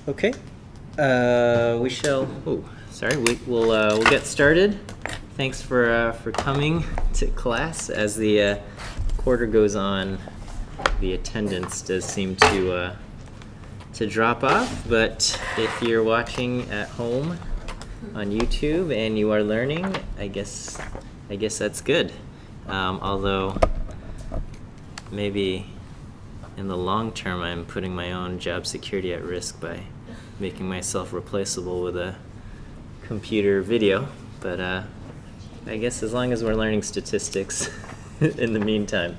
Okay. We shall. Oh, sorry. We'll get started. Thanks for coming to class. As the quarter goes on, the attendance does seem to drop off. But if you're watching at home on YouTube and you are learning, I guess that's good. Although maybe in the long term, I'm putting my own job security at risk by making myself replaceable with a computer video. But I guess as long as we're learning statistics in the meantime,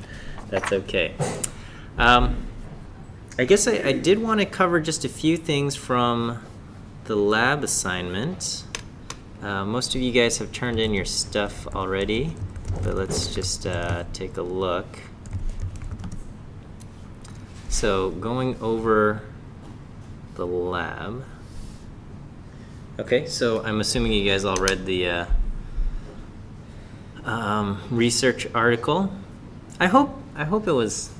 that's okay. I guess I did want to cover just a few things from the lab assignment. Most of you guys have turned in your stuff already, but let's just take a look. So going over the lab. Okay, so I'm assuming you guys all read the research article. I hope it was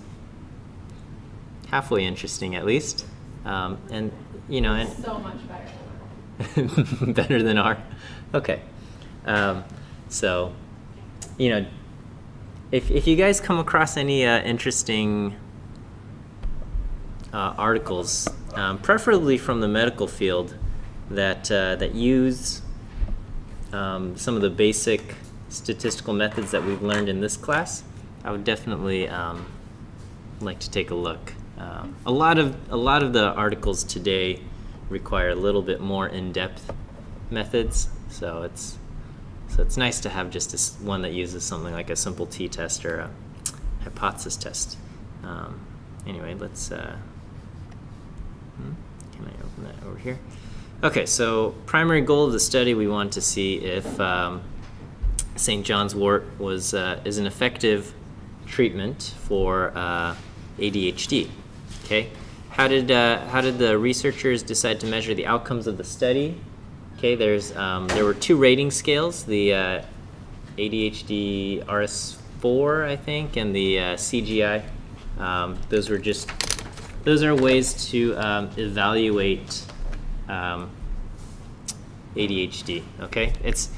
halfway interesting at least, and you know, and so much better. better than our. Okay, so you know, if you guys come across any interesting articles, preferably from the medical field, that use some of the basic statistical methods that we've learned in this class, I would definitely like to take a look. A lot of the articles today require a little bit more in-depth methods, so it's nice to have just one that uses something like a simple t-test or a hypothesis test. Anyway, let's. Can I open that over here? Okay, so primary goal of the study, we want to see if St. John's wort is an effective treatment for ADHD. Okay, how did the researchers decide to measure the outcomes of the study? Okay, there were two rating scales: the ADHD RS4, I think, and the CGI. Those are ways to evaluate ADHD. Okay, it's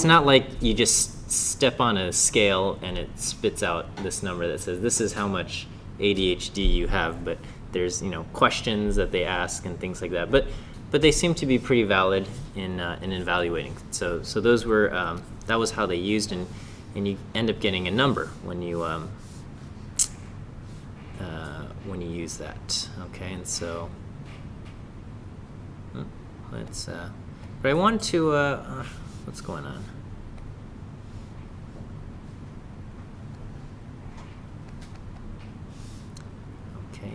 not like you just step on a scale and it spits out this number that says this is how much ADHD you have, but there's questions that they ask and things like that. But they seem to be pretty valid in evaluating. So those were that was how they used, and you end up getting a number when you use that. Okay, and so let's. But I want to. What's going on? Okay.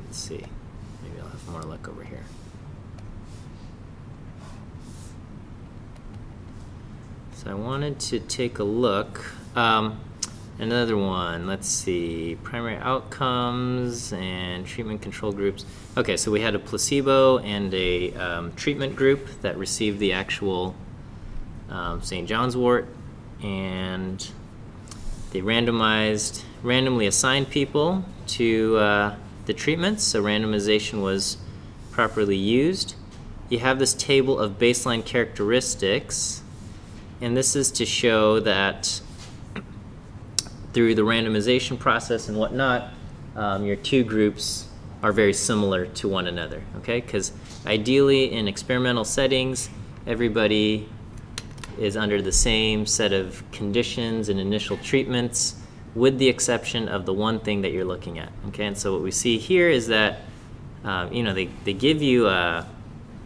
Let's see. Maybe I'll have more luck over here. So I wanted to take a look. Another one, let's see, primary outcomes and treatment control groups. Okay, so we had a placebo and a treatment group that received the actual St. John's wort, and they randomly assigned people to the treatments, so randomization was properly used. You have this table of baseline characteristics, and this is to show that through the randomization process and whatnot, your two groups are very similar to one another, okay? Because ideally in experimental settings, everybody is under the same set of conditions and initial treatments, with the exception of the one thing that you're looking at, okay? And so what we see here is that, they give you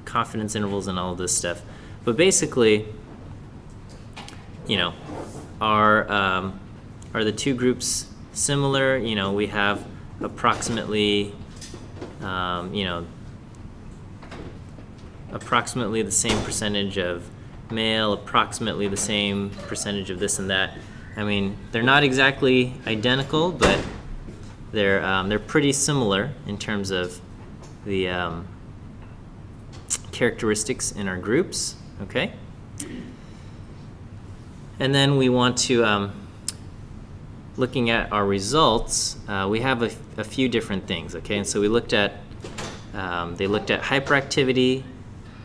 confidence intervals and all of this stuff, but basically, are the two groups similar? We have approximately, approximately the same percentage of male, approximately the same percentage of this and that. I mean, they're not exactly identical, but they're pretty similar in terms of the characteristics in our groups. Okay. And then we want to. Looking at our results, we have a few different things, okay? And so we looked at They looked at hyperactivity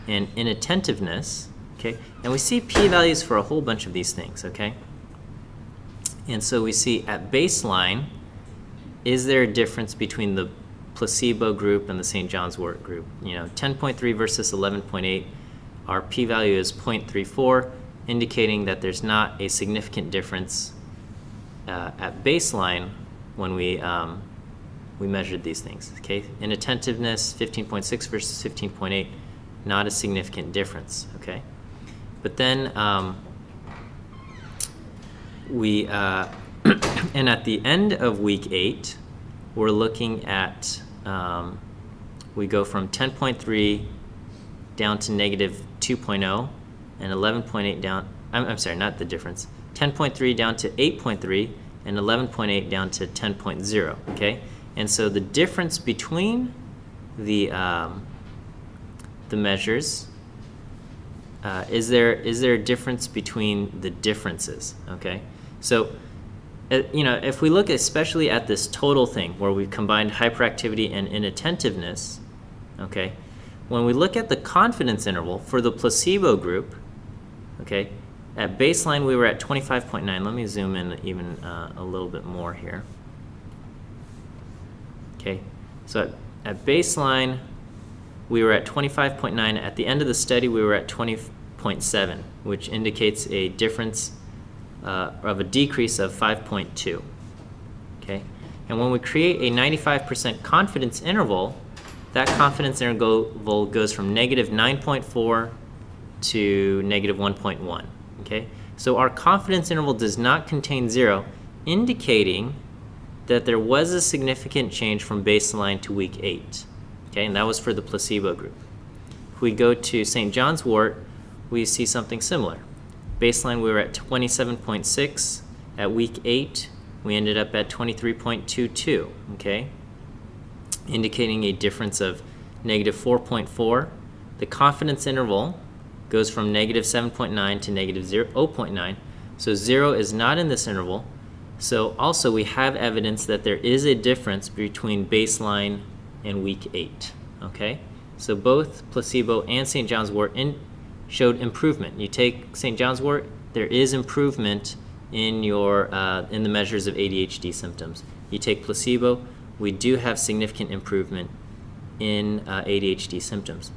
and inattentiveness, okay? And we see p-values for a whole bunch of these things, okay? And so we see at baseline, is there a difference between the placebo group and the St. John's wort group? 10.3 versus 11.8, our p-value is 0.34, indicating that there's not a significant difference at baseline when we measured these things, okay? Inattentiveness, 15.6 versus 15.8, not a significant difference, okay? But then and at the end of week 8, we're looking at, we go from 10.3 down to negative 2.0 and 11.8 down, I'm sorry, not the difference, 10.3 down to 8.3 and 11.8 down to 10.0, okay? And so the difference between the measures, is there a difference between the differences, okay? So, if we look especially at this total thing where we've combined hyperactivity and inattentiveness, okay, when we look at the confidence interval for the placebo group, okay, at baseline we were at 25.9. Let me zoom in even a little bit more here. Okay, so at baseline we were at 25.9. At the end of the study we were at 20.7, which indicates a difference of a decrease of 5.2. Okay, and when we create a 95% confidence interval, that confidence interval goes from negative 9.4 to negative 1.1. Okay, so our confidence interval does not contain 0, indicating that there was a significant change from baseline to week 8. Okay, and that was for the placebo group. If we go to St. John's wort, we see something similar. Baseline we were at 27.6. At week 8, we ended up at 23.22. Okay, indicating a difference of negative 4.4. The confidence interval goes from negative 7.9 to negative 0.9. So 0 is not in this interval. So also we have evidence that there is a difference between baseline and week 8. Okay, so both placebo and St. John's wort showed improvement. You take St. John's wort, there is improvement in the measures of ADHD symptoms. You take placebo, we do have significant improvement in ADHD symptoms.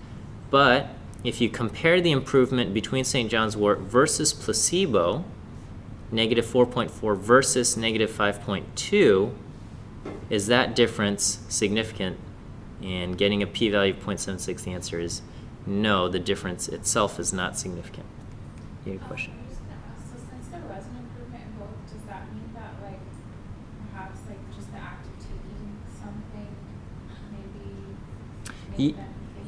But if you compare the improvement between St. John's wort versus placebo, negative 4.4 versus negative 5.2, is that difference significant? And getting a p-value of 0.76, the answer is no, the difference itself is not significant. You have a question? I was going to ask, so since there was an improvement in both, does that mean that perhaps just the act of taking something maybe made them think?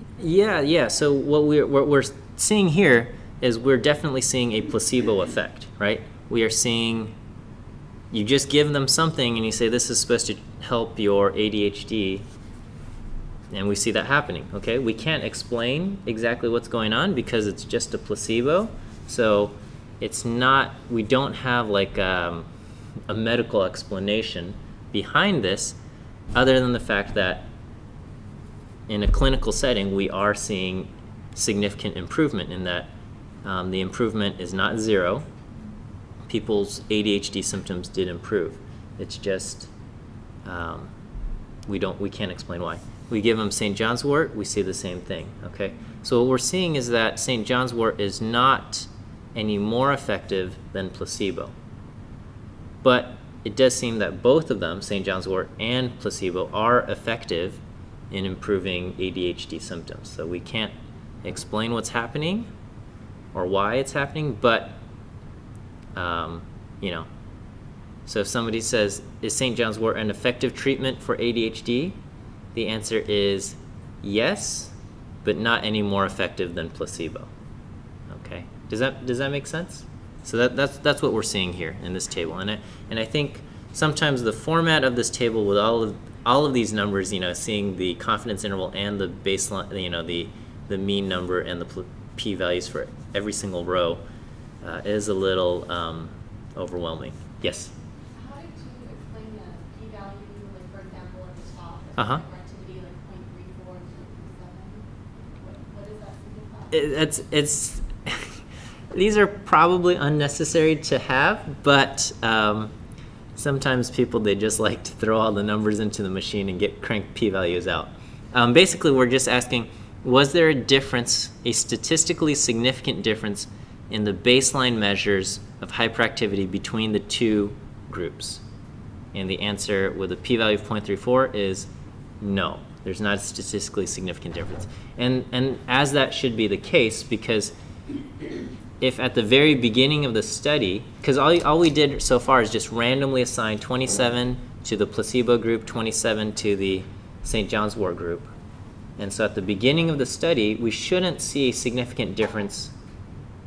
Yeah. So what we're seeing here is we're definitely seeing a placebo effect, right? We are seeing, you just give them something and you say this is supposed to help your ADHD, and we see that happening, okay? We can't explain exactly what's going on because it's just a placebo, so it's not, we don't have a medical explanation behind this other than the fact that in a clinical setting we are seeing significant improvement in that the improvement is not 0. People's ADHD symptoms did improve. It's just we can't explain why. We give them St. John's wort, we see the same thing, okay? So what we're seeing is that St. John's wort is not any more effective than placebo. But it does seem that both of them, St. John's wort and placebo, are effective in improving ADHD symptoms. So we can't explain what's happening or why it's happening, but so if somebody says, is St. John's wort an effective treatment for ADHD? The answer is yes, but not any more effective than placebo. Okay, does that make sense? So that's what we're seeing here in this table, and I think sometimes the format of this table with all of these numbers, seeing the confidence interval and the baseline, the mean number and the p-values for every single row, is a little overwhelming. Yes. How did you explain the p-value, for example, at the top? Uh-huh. Hyperactivity, 0.34 to it's these are probably unnecessary to have, but sometimes people, they just like to throw all the numbers into the machine and get crank p-values out. Basically, we're just asking, was there a difference, a statistically significant difference in the baseline measures of hyperactivity between the two groups? And the answer with a p-value of 0.34 is no. There's not a statistically significant difference. And as that should be the case, because if at the very beginning of the study, because all we did so far is just randomly assign 27 to the placebo group, 27 to the St. John's wort group. And so at the beginning of the study, we shouldn't see a significant difference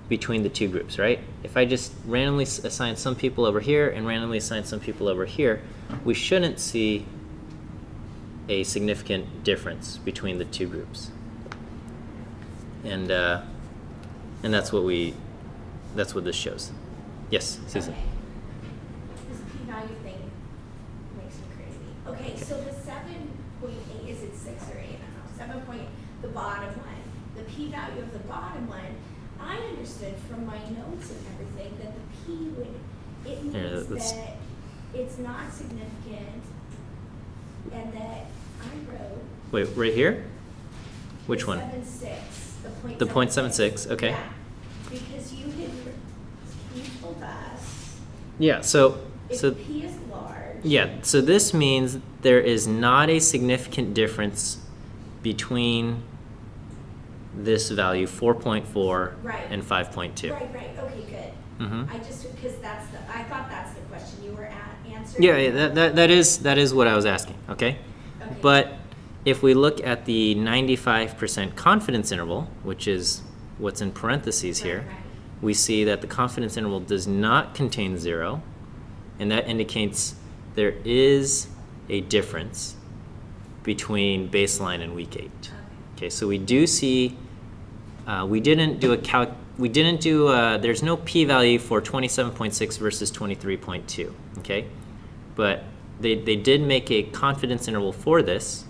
between the two groups, right? If I just randomly assign some people over here and randomly assign some people over here, we shouldn't see a significant difference between the two groups. And that's what this shows. Yes, Susan. Okay. This p-value thing makes me crazy. Okay, so the 7.8, is it 6 or 8? I don't know. 7 point, the bottom one. The p-value of the bottom one, I understood from my notes and everything that the p would, it means that it's not significant, and that I wrote. Wait, right here? Which one? 7.6. The 0.76, okay. Yeah, because you told us. Yeah, so P is large. yeah, so this means there is not a significant difference between this value 4.4 Right. and 5.2. Right. Okay, good. Mhm. I just because I thought that's the question you were answering. Yeah, that is what I was asking. Okay, Okay. but if we look at the 95% confidence interval, which is what's in parentheses here, Right. we see that the confidence interval does not contain 0, and that indicates there is a difference between baseline and week 8. Okay, so we do see, there's no p-value for 27.6 versus 23.2, okay? But they did make a confidence interval for this.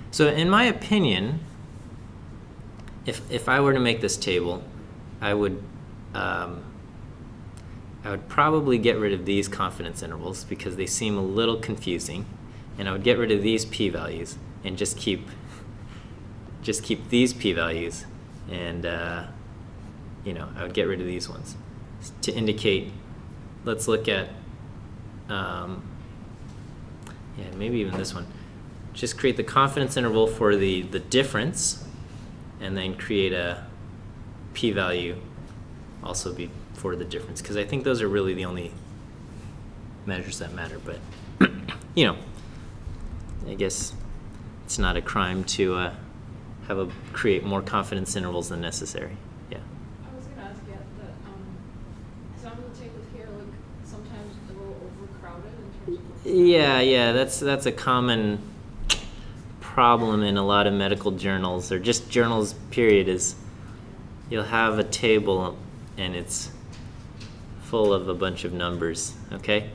So in my opinion, if I were to make this table, I would probably get rid of these confidence intervals because they seem a little confusing, and I would get rid of these p-values and just keep these p-values, and I would get rid of these ones to indicate. Let's look at maybe even this one. Just create the confidence interval for the difference, and then create a p-value also be for the difference, because I think those are really the only measures that matter. But I guess it's not a crime to create more confidence intervals than necessary. Yeah. I was gonna ask you that some of the tables here look sometimes a little overcrowded in terms of. Yeah, that's a common problem in a lot of medical journals, or just journals period, is you'll have a table and it's full of a bunch of numbers. Okay,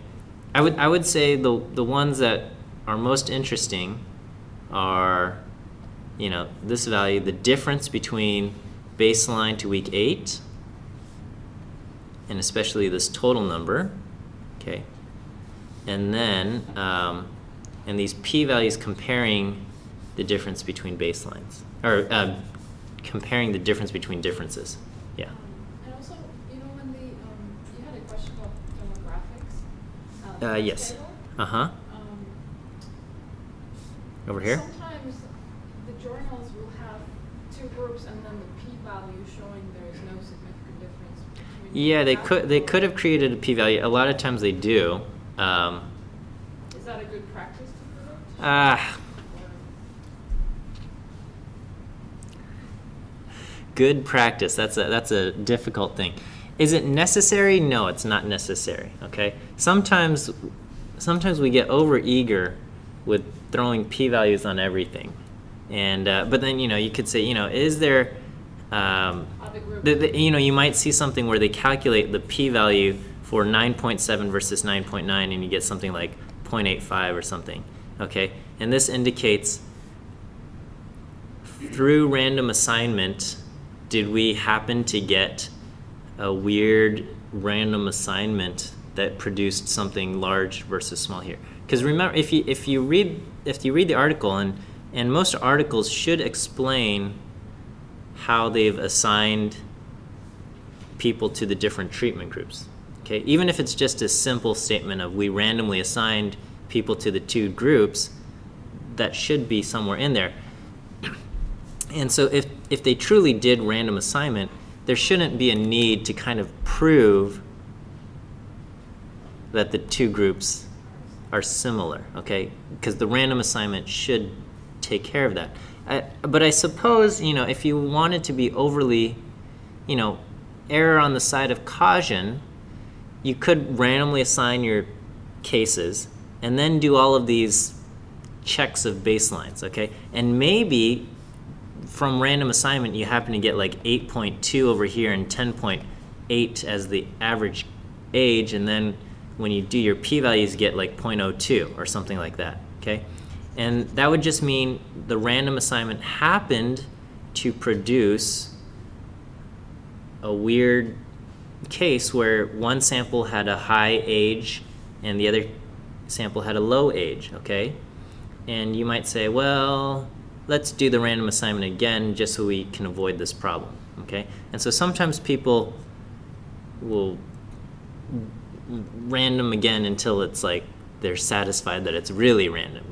I would say the ones that are most interesting are, this value, the difference between baseline to week 8, and especially this total number. Okay, and then and these p-values comparing the difference between baselines, or comparing the difference between differences. Yeah. And also, when you had a question about demographics. Yes. Table, Over here. Sometimes the journals will have two groups and then the p-value showing there is no significant difference between. Yeah, they could have created a p-value. A lot of times they do. Is that a good practice to predict? Good practice. That's a difficult thing. Is it necessary? No, it's not necessary. Okay. Sometimes we get over-eager with throwing p-values on everything, and but then you could say, is there you might see something where they calculate the p-value for 9.7 versus 9.9, and you get something like 0.85 or something. Okay, and this indicates through random assignment did we happen to get a weird random assignment that produced something large versus small here? Because remember, if you read the article, and most articles should explain how they've assigned people to the different treatment groups. Okay, even if it's just a simple statement of we randomly assigned people to the two groups, that should be somewhere in there. And so if they truly did random assignment, there shouldn't be a need to kind of prove that the two groups are similar, okay? Because the random assignment should take care of that. But I suppose, if you wanted to be overly, err on the side of caution, you could randomly assign your cases and then do all of these checks of baselines, okay? And maybe from random assignment you happen to get like 8.2 over here and 10.8 as the average age, and then when you do your p-values you get like 0.02 or something like that, okay? And that would just mean the random assignment happened to produce a weird case where one sample had a high age and the other sample had a low age, okay? And you might say, well, let's do the random assignment again just so we can avoid this problem, okay? And so sometimes people will random again until it's like they're satisfied that it's really random,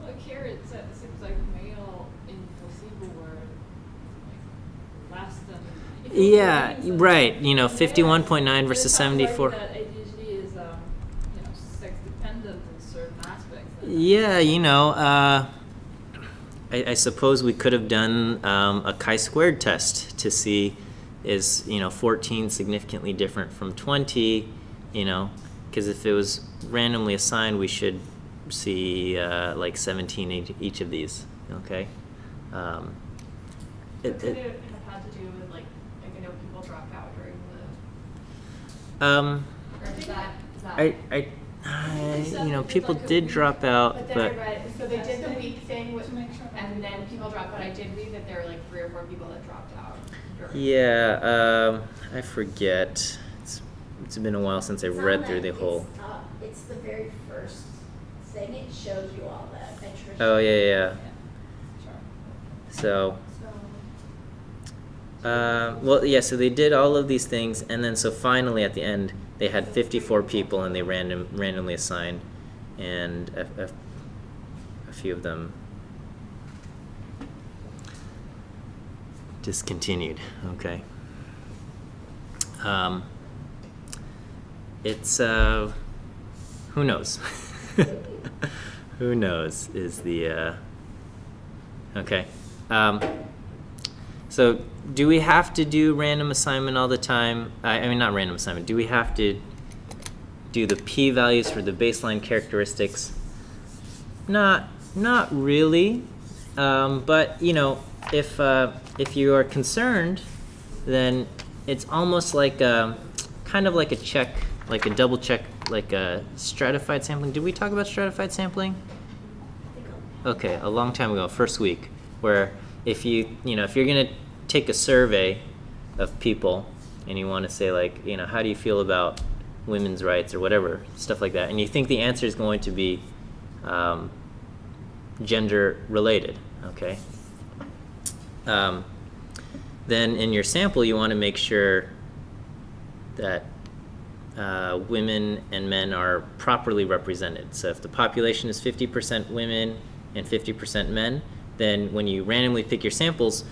Like here it seems like male in placebo were like less than. if you're Yeah, doing some- right. male, 51.9 versus it sounds like 74. that ADHD is sex dependent in certain aspects. Yeah, I suppose we could have done a chi-squared test to see is 14 significantly different from 20, because if it was randomly assigned, we should see like 17 each of these, okay? Could it have had to do with like I know people dropped out during the, or is that people did drop out, But then but I read, so they did the week thing with, To make sure that- and then people dropped, but I did read that there were like 3 or 4 people that dropped out. yeah, I forget. It's been a while since I It's on read through the whole. It's the very first thing. It shows you all the attrition. Oh yeah. Yeah, sure. So. So, Well, yeah, so they did all of these things, and then so finally at the end, they had 54 people, and they randomly assigned, and a few of them discontinued, okay? It's, who knows? Who knows is the, okay. So do we have to do random assignment all the time? I mean, not random assignment. Do we have to do the p-values for the baseline characteristics? Not really. But if you are concerned, then it's almost like kind of like a check, like a double check, like a stratified sampling. Did we talk about stratified sampling? Okay, a long time ago, first week, where if you're gonna take a survey of people and you want to say like, how do you feel about women's rights or whatever, stuff like that, and you think the answer is going to be gender related, okay? Then in your sample you want to make sure that women and men are properly represented. So if the population is 50% women and 50% men, then when you randomly pick your samples,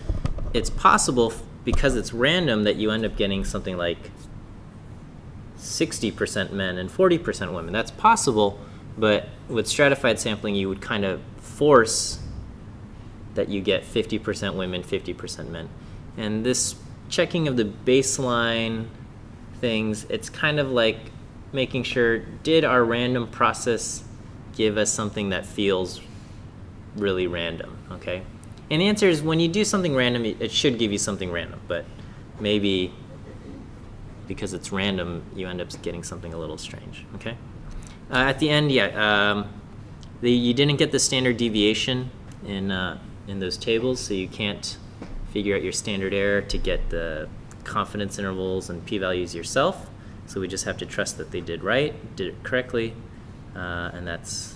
it's possible, because it's random, that you end up getting something like 60% men and 40% women. That's possible, but with stratified sampling, you would kind of force that you get 50% women, 50% men. And this checking of the baseline things, it's kind of like making sure, did our random process give us something that feels really random, okay? And the answer is, when you do something random, it should give you something random, but maybe because it's random, you end up getting something a little strange, okay? At the end, you didn't get the standard deviation in those tables, so you can't figure out your standard error to get the confidence intervals and p-values yourself. So we just have to trust that they did it correctly, and that's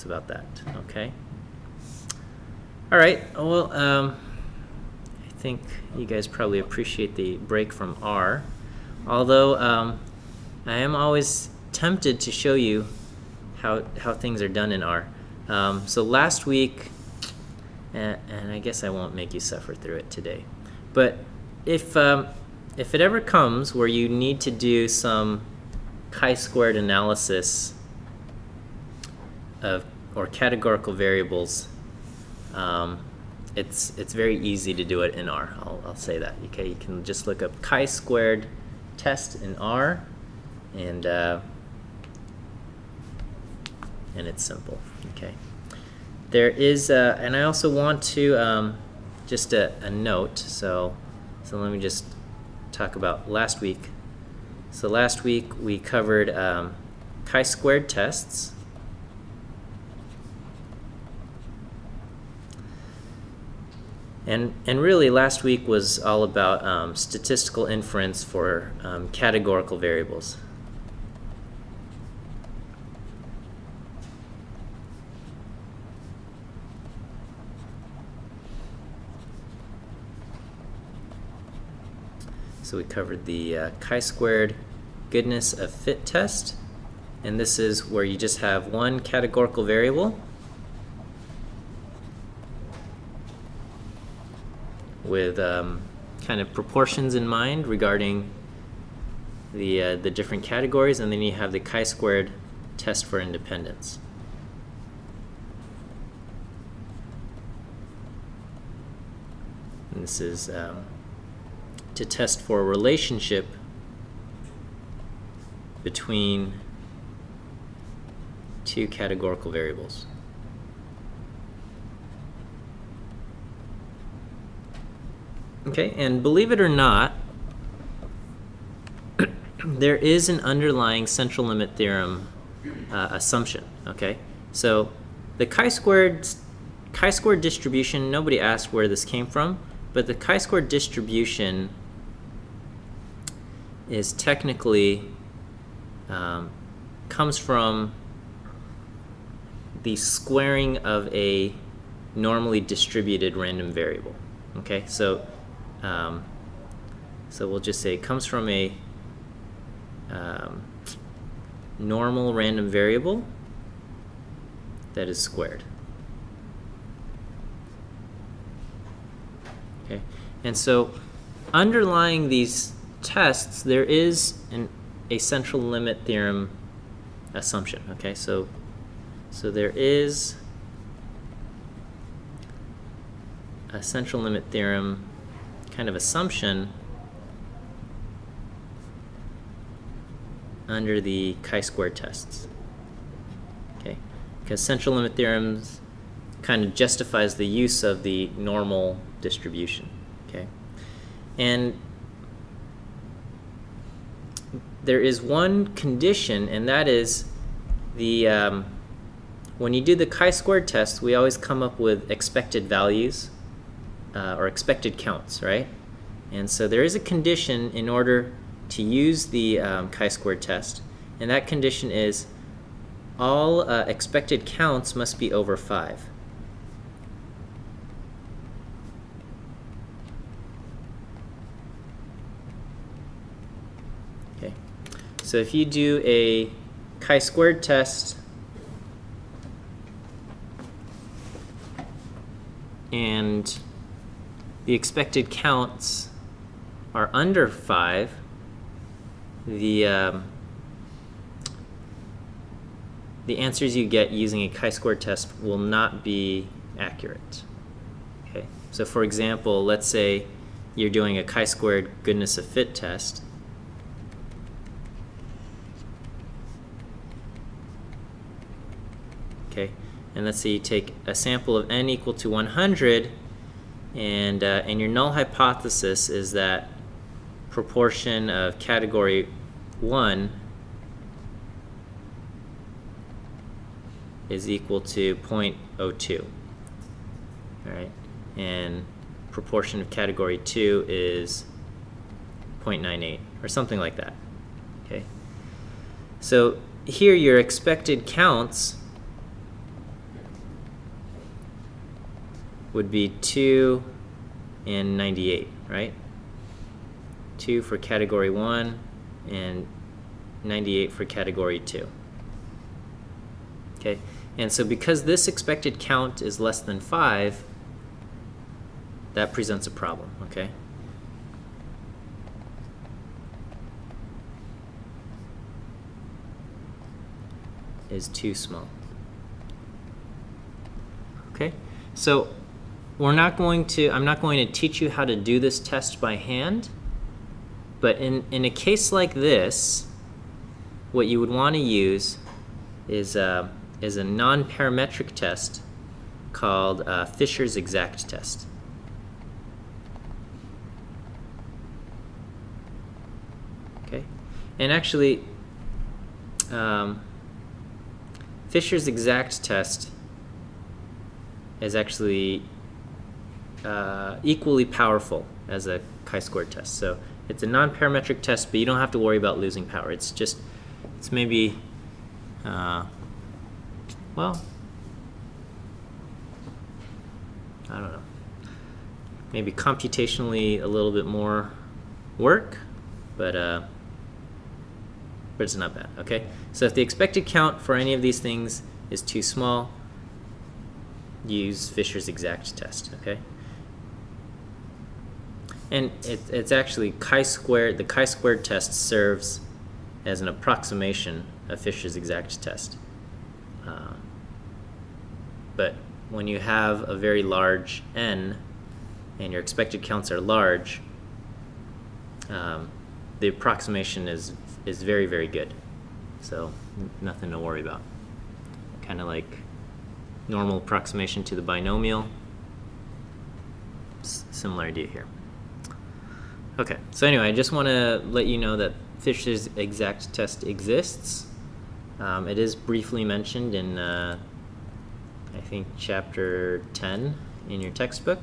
about that. Okay. All right. Well, I think you guys probably appreciate the break from R, although I am always tempted to show you how things are done in R. So last week, and I guess I won't make you suffer through it today, but if it ever comes where you need to do some chi-squared analysis of or categorical variables, it's very easy to do it in R. I'll say that. Okay, you can just look up chi-squared test in R, and it's simple. Okay. There is, and I also want to just a note. So let me just talk about last week. So last week we covered chi-squared tests. And really last week was all about statistical inference for categorical variables. So we covered the chi-squared goodness of fit test, and this is where you just have one categorical variable with kind of proportions in mind regarding the different categories, and then you have the chi-squared test for independence. And this is to test for a relationship between two categorical variables. Okay, and believe it or not, there is an underlying central limit theorem assumption. Okay, so the chi-squared distribution, nobody asked where this came from, but the chi-squared distribution is technically comes from the squaring of a normally distributed random variable. Okay, so we'll just say it comes from a normal random variable that is squared. Okay, and so underlying these tests, there is a central limit theorem assumption. Okay, so there is a central limit theorem kind of assumption under the chi-squared tests. Okay, because central limit theorems kind of justifies the use of the normal distribution. Okay, and there is one condition, and that is the when you do the chi-squared test, we always come up with expected values or expected counts, right? And so there is a condition in order to use the chi-squared test, and that condition is all expected counts must be over 5. Okay, so if you do a chi-squared test and the expected counts are under 5, the answers you get using a chi-squared test will not be accurate. Okay, so for example, let's say you're doing a chi-squared goodness of fit test. Okay, and let's say you take a sample of n equal to 100, and your null hypothesis is that proportion of category 1 is equal to 0.02. All right, and proportion of category 2 is 0.98 or something like that. Okay. So here your expected counts would be 2 and 98, right? 2 for category 1 and 98 for category 2. Okay, and so because this expected count is less than 5, that presents a problem, okay? Is too small. Okay, so I'm not going to teach you how to do this test by hand, but in a case like this, what you would want to use is a non-parametric test called Fisher's exact test. Okay, and actually, Fisher's exact test is actually equally powerful as a chi-squared test. So it's a non-parametric test, but you don't have to worry about losing power. It's maybe, well, I don't know, maybe computationally a little bit more work, but it's not bad, okay? So if the expected count for any of these things is too small, use Fisher's exact test, okay? And it's actually chi-squared. The chi-squared test serves as an approximation of Fisher's exact test. But when you have a very large n and your expected counts are large, the approximation is very, very good. So nothing to worry about. Kind of like normal approximation to the binomial. Similar idea here. Okay, so anyway, I just want to let you know that Fisher's exact test exists. It is briefly mentioned in, I think, chapter 10 in your textbook.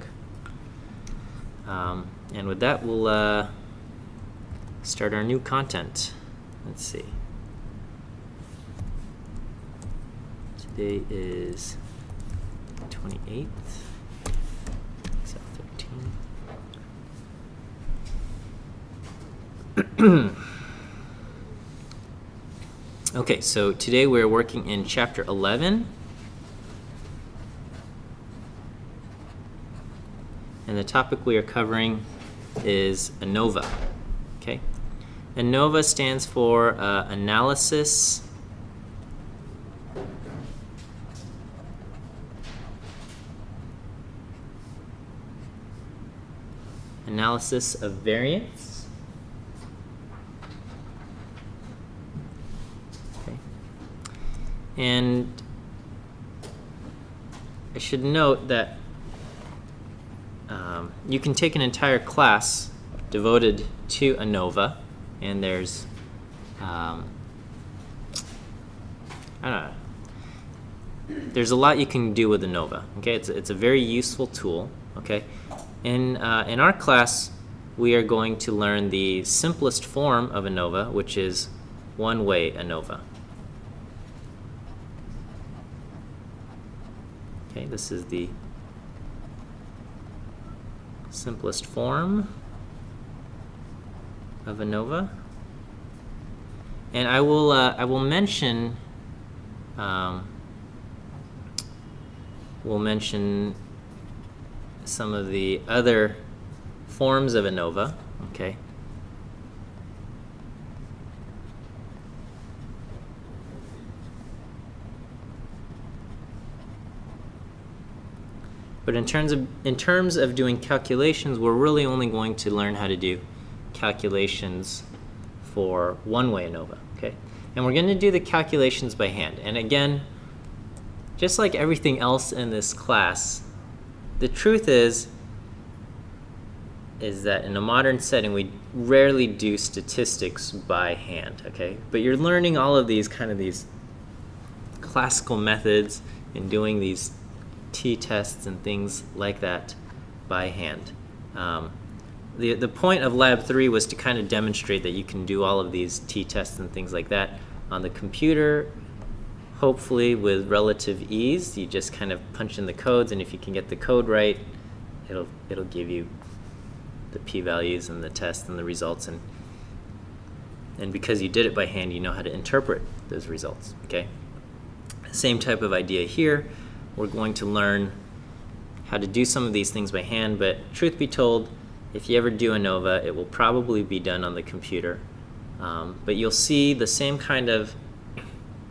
And with that, we'll start our new content. Let's see. Today is 28th. Okay, so today we're working in chapter 11. And the topic we are covering is ANOVA. Okay? ANOVA stands for analysis of variance. Okay. And I should note that you can take an entire class devoted to ANOVA, and there's I don't know, there's a lot you can do with ANOVA. Okay, it's a very useful tool. Okay, in our class we are going to learn the simplest form of ANOVA, which is one-way ANOVA. Okay, this is the simplest form of ANOVA, and I will mention we'll mention some of the other forms of ANOVA. Okay. But in terms of doing calculations, we're really only going to learn how to do calculations for one-way ANOVA, okay? And we're going to do the calculations by hand. And again, just like everything else in this class, the truth is that in a modern setting, we rarely do statistics by hand, okay? But you're learning all of these these classical methods and doing these t-tests and things like that by hand. The point of Lab 3 was to kind of demonstrate that you can do all of these t-tests and things like that on the computer, hopefully with relative ease. You just kind of punch in the codes, and if you can get the code right, it'll give you the p-values and the test and the results, and because you did it by hand, you know how to interpret those results. Okay. Same type of idea here. We're going to learn how to do some of these things by hand, but truth be told, if you ever do ANOVA, it will probably be done on the computer. But you'll see the same kind of,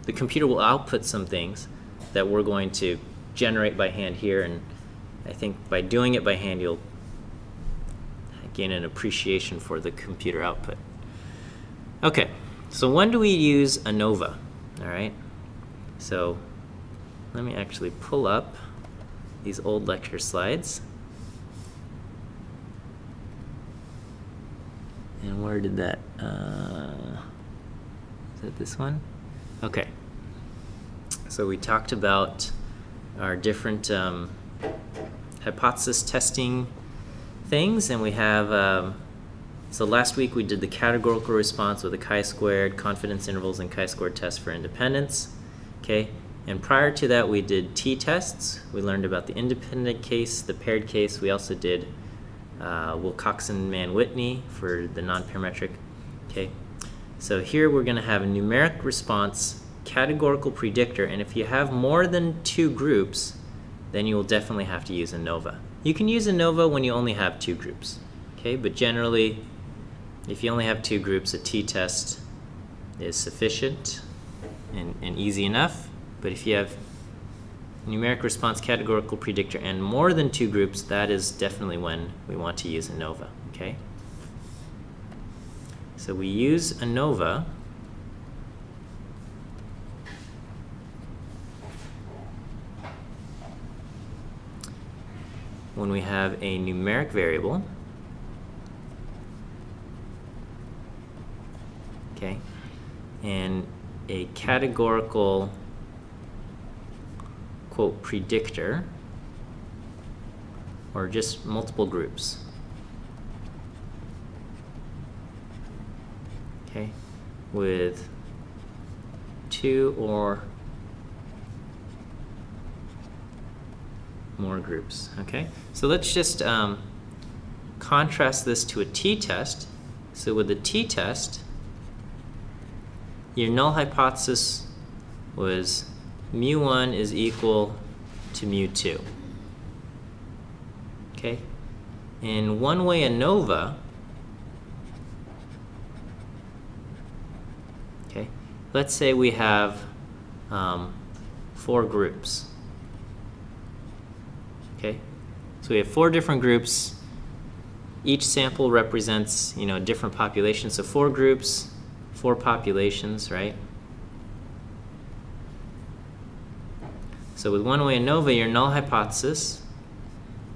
the computer will output some things that we're going to generate by hand here, and I think by doing it by hand, you'll gain an appreciation for the computer output. Okay, so when do we use ANOVA? All right, so let me actually pull up these old lecture slides. And where did that, is that this one? Okay, so we talked about our different hypothesis testing things, and we have, so last week we did the categorical response with the chi-squared, confidence intervals, and chi-squared test for independence. Okay, and prior to that we did t-tests. We learned about the independent case, the paired case. We also did Wilcoxon-Mann-Whitney for the non-parametric. Okay, so here we're going to have a numeric response, categorical predictor, and if you have more than 2 groups, then you will definitely have to use ANOVA. You can use ANOVA when you only have 2 groups, okay? But generally, if you only have 2 groups, a t-test is sufficient and easy enough. But if you have numeric response, categorical predictor, and more than 2 groups, that is definitely when we want to use ANOVA, okay? So we use ANOVA when we have a numeric variable, okay, and a categorical, quote, predictor, or just multiple groups. Okay, with 2 or more groups. Okay, so let's just contrast this to a t-test. So with the t-test, your null hypothesis was mu1 is equal to mu2. Okay, in one-way ANOVA, okay, let's say we have 4 groups. Okay, so we have 4 different groups. Each sample represents, you know, a different population. So 4 groups, 4 populations, right? So with one-way ANOVA, your null hypothesis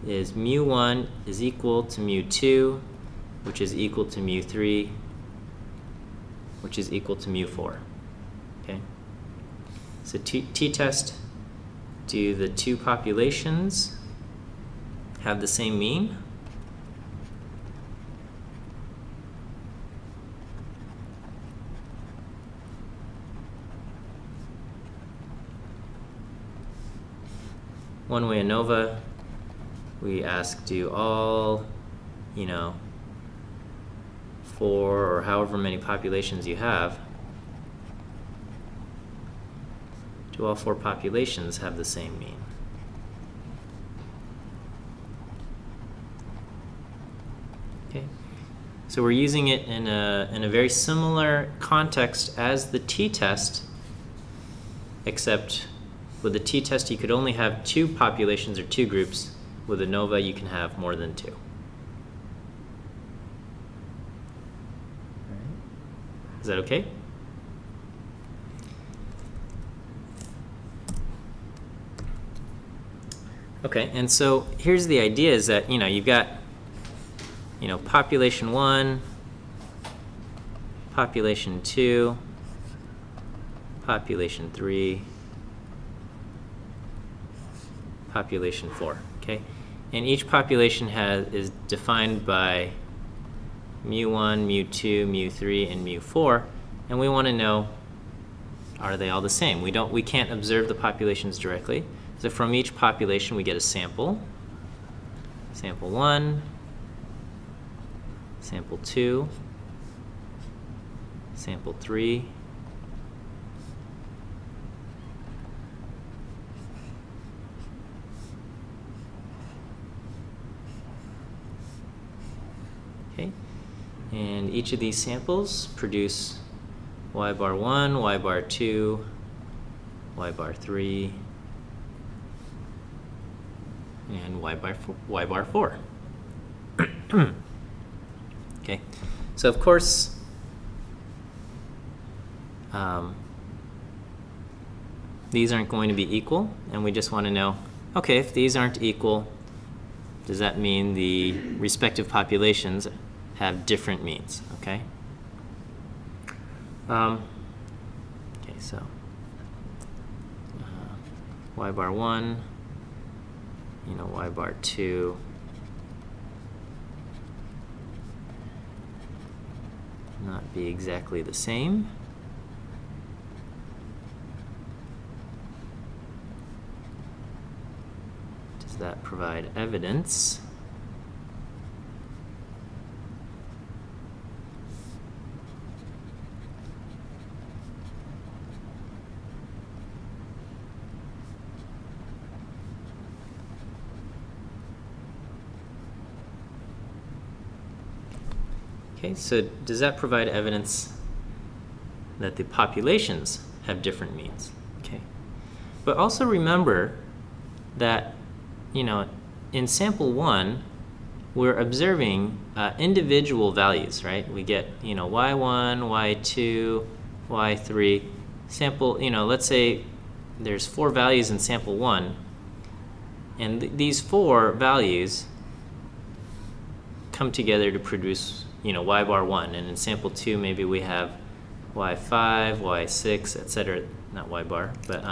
is mu1 is equal to mu2, which is equal to mu3, which is equal to mu4. Okay, so t-test, do the 2 populations have the same mean? One-way ANOVA, we ask, do all, you know, 4 or however many populations you have, do all 4 populations have the same mean? Okay, so we're using it in a very similar context as the t-test, except with the t-test you could only have 2 populations or 2 groups. With ANOVA you can have more than 2. Is that okay? Okay, and so here's the idea is that, you know, you've got, you know, population 1, population 2, population 3, population 4, okay? and each population is defined by mu1, mu2, mu3, and mu4, and we want to know, are they all the same? We can't observe the populations directly, so from each population we get a sample. Sample 1, sample 2, sample 3, okay, and each of these samples produce y bar 1, y bar 2, y bar 3, and y bar 4. Okay, so of course, these aren't going to be equal, and we just want to know, okay, if these aren't equal, does that mean the respective populations have different means? Okay. Okay, so y bar 1, y bar 2, not be exactly the same. Does that provide evidence? Okay, so does that provide evidence that the populations have different means? Okay, but also remember that, in sample 1, we're observing individual values, right? We get, y1, y2, y3. Sample, let's say there's 4 values in sample 1, and these 4 values come together to produce y bar 1, and in sample 2 maybe we have y5, y6, etc. Not y bar, but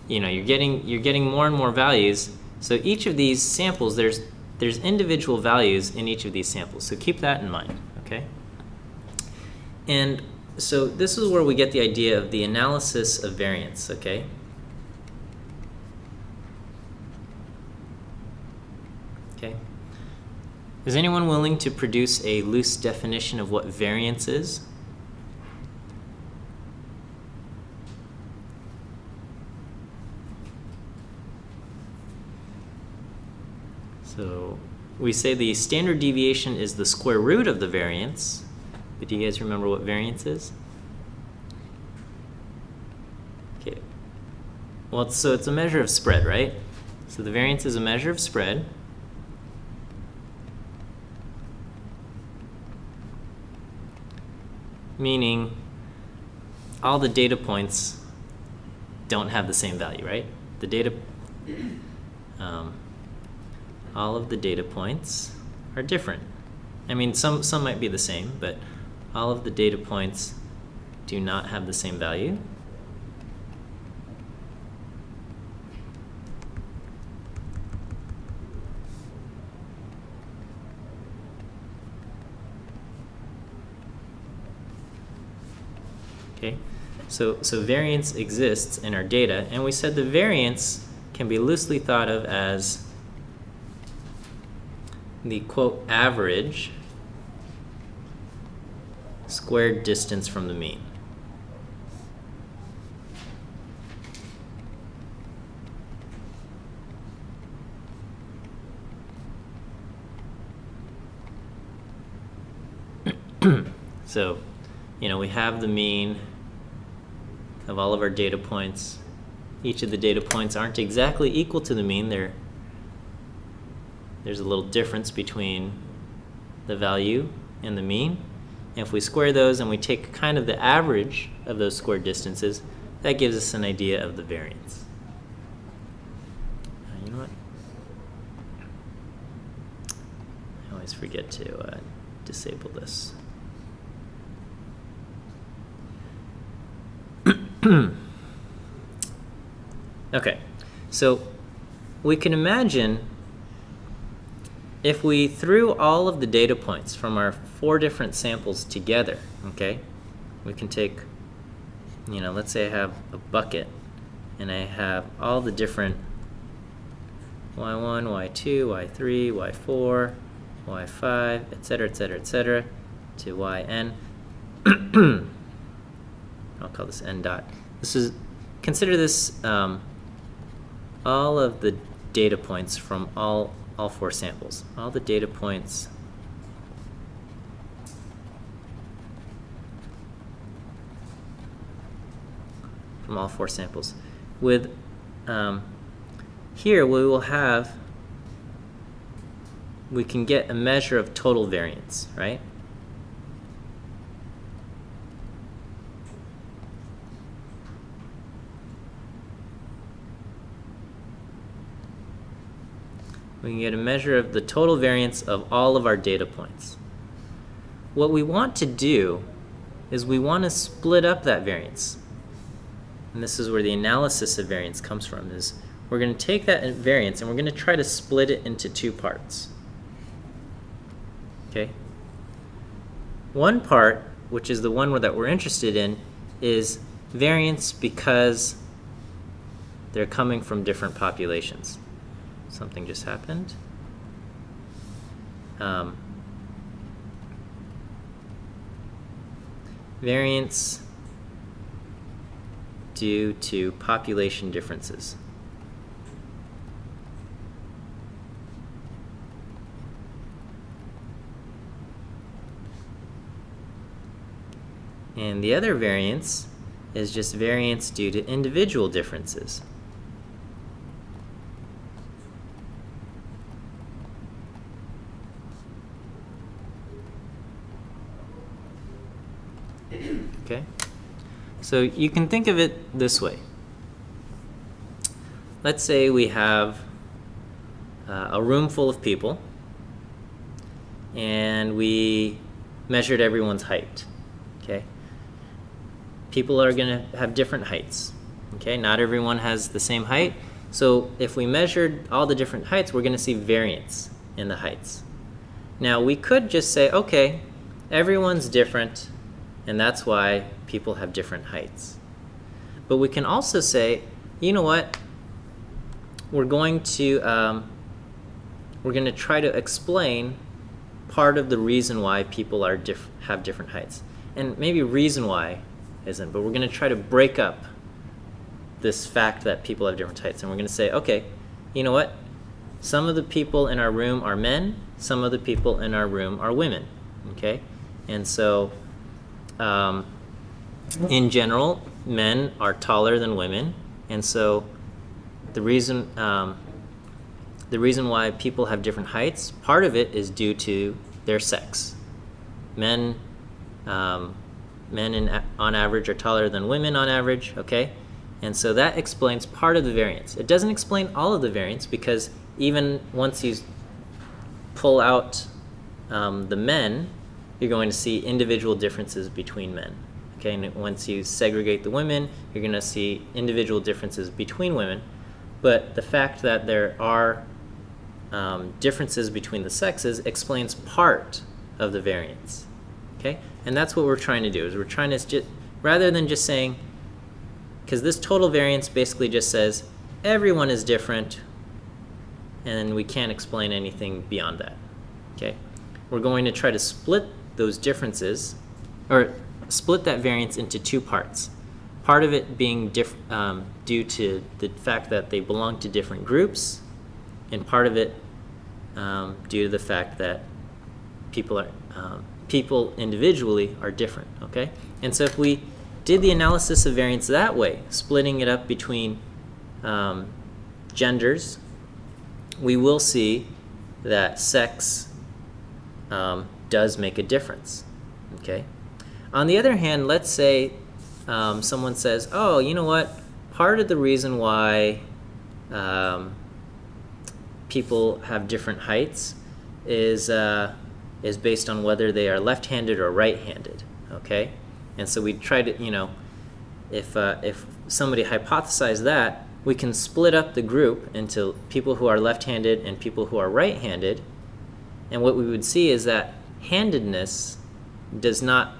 you're getting more and more values. So each of these samples, there's individual values in each of these samples. So keep that in mind, okay? And so this is where we get the idea of the analysis of variance, okay? Okay. Is anyone willing to produce a loose definition of what variance is? So we say the standard deviation is the square root of the variance, but do you guys remember what variance is? Okay. Well, so it's a measure of spread, right? So the variance is a measure of spread. Meaning all the data points don't have the same value, right? The data, all of the data points are different. I mean, some might be the same, but all of the data points do not have the same value. Okay, so variance exists in our data, and we said the variance can be loosely thought of as the, quote, average squared distance from the mean. So, we have the mean of all of our data points. Each of the data points aren't exactly equal to the mean. There's a little difference between the value and the mean. And if we square those and we take kind of the average of those squared distances, that gives us an idea of the variance. You know what? I always forget to disable this. Okay, so we can imagine if we threw all of the data points from our 4 different samples together, okay, we can take, you know, let's say I have a bucket and I have all the different y1, y2, y3, y4, y5, etc., etc., etc., to yn. I'll call this n dot. This is, consider this all of the data points from all 4 samples. All the data points from all 4 samples. With here we will have, we can get a measure of total variance, right? We can get a measure of the total variance of all of our data points. What we want to do is we want to split up that variance. And this is where the analysis of variance comes from, is we're going to take that variance and we're going to try to split it into 2 parts. Okay? One part, which is the one that we're interested in, is variance because they're coming from different populations. Something just happened. Variance due to population differences. And the other variance is just variance due to individual differences. Okay? So you can think of it this way. Let's say we have a room full of people and we measured everyone's height. Okay? People are going to have different heights. Okay? Not everyone has the same height. So if we measured all the different heights, we're going to see variance in the heights. Now we could just say, okay, everyone's different, and that's why people have different heights. But we can also say, you know what? We're going to try to explain part of the reason why people are have different heights. And maybe reason why isn't, but we're going to try to break up this fact that people have different heights. And we're going to say, okay, you know what? Some of the people in our room are men, some of the people in our room are women. Okay? And so in general, men are taller than women, and so the reason why people have different heights, part of it is due to their sex. Men on average are taller than women on average, okay? And so that explains part of the variance. It doesn't explain all of the variance, because even once you pull out the men, you're going to see individual differences between men. Okay, and once you segregate the women, you're going to see individual differences between women. But the fact that there are differences between the sexes explains part of the variance. Okay, and that's what we're trying to do. Is we're trying to rather than just saying, because this total variance basically just says everyone is different, and we can't explain anything beyond that. Okay, we're going to try to split those differences, or split that variance into 2 parts. Part of it being due to the fact that they belong to different groups, and part of it due to the fact that people individually are different. Okay, and so if we did the analysis of variance that way, splitting it up between genders, we will see that sex does make a difference. Okay. On the other hand, let's say someone says, "Oh, you know what? Part of the reason why people have different heights is based on whether they are left-handed or right-handed." Okay. And so we try to, you know, if somebody hypothesized that, we can split up the group into people who are left-handed and people who are right-handed, And what we would see is that handedness does not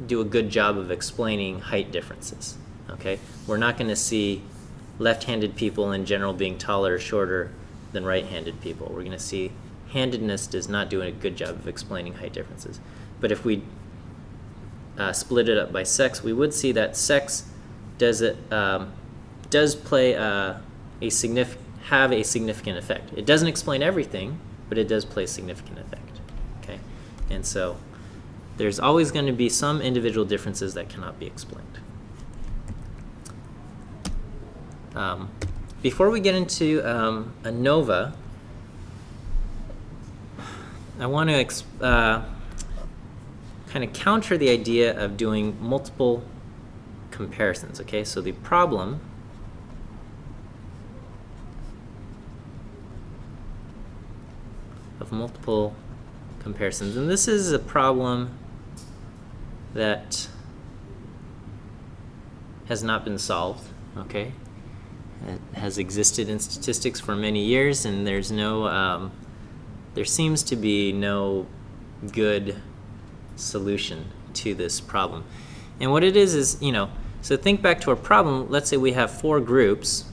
do a good job of explaining height differences. Okay? We're not going to see left-handed people in general being taller or shorter than right-handed people. We're going to see handedness does not do a good job of explaining height differences. But if we split it up by sex, we would see that sex does play have a significant effect. It doesn't explain everything, but it does play a significant effect. Okay, and so there's always going to be some individual differences that cannot be explained. Before we get into ANOVA, I want to kind of counter the idea of doing multiple comparisons. Okay, so the problem of multiple comparisons, and this is a problem that has not been solved. Okay, it has existed in statistics for many years, and there's no there seems to be no good solution to this problem. And what it is, you know, so think back to our problem. Let's say we have 4 groups.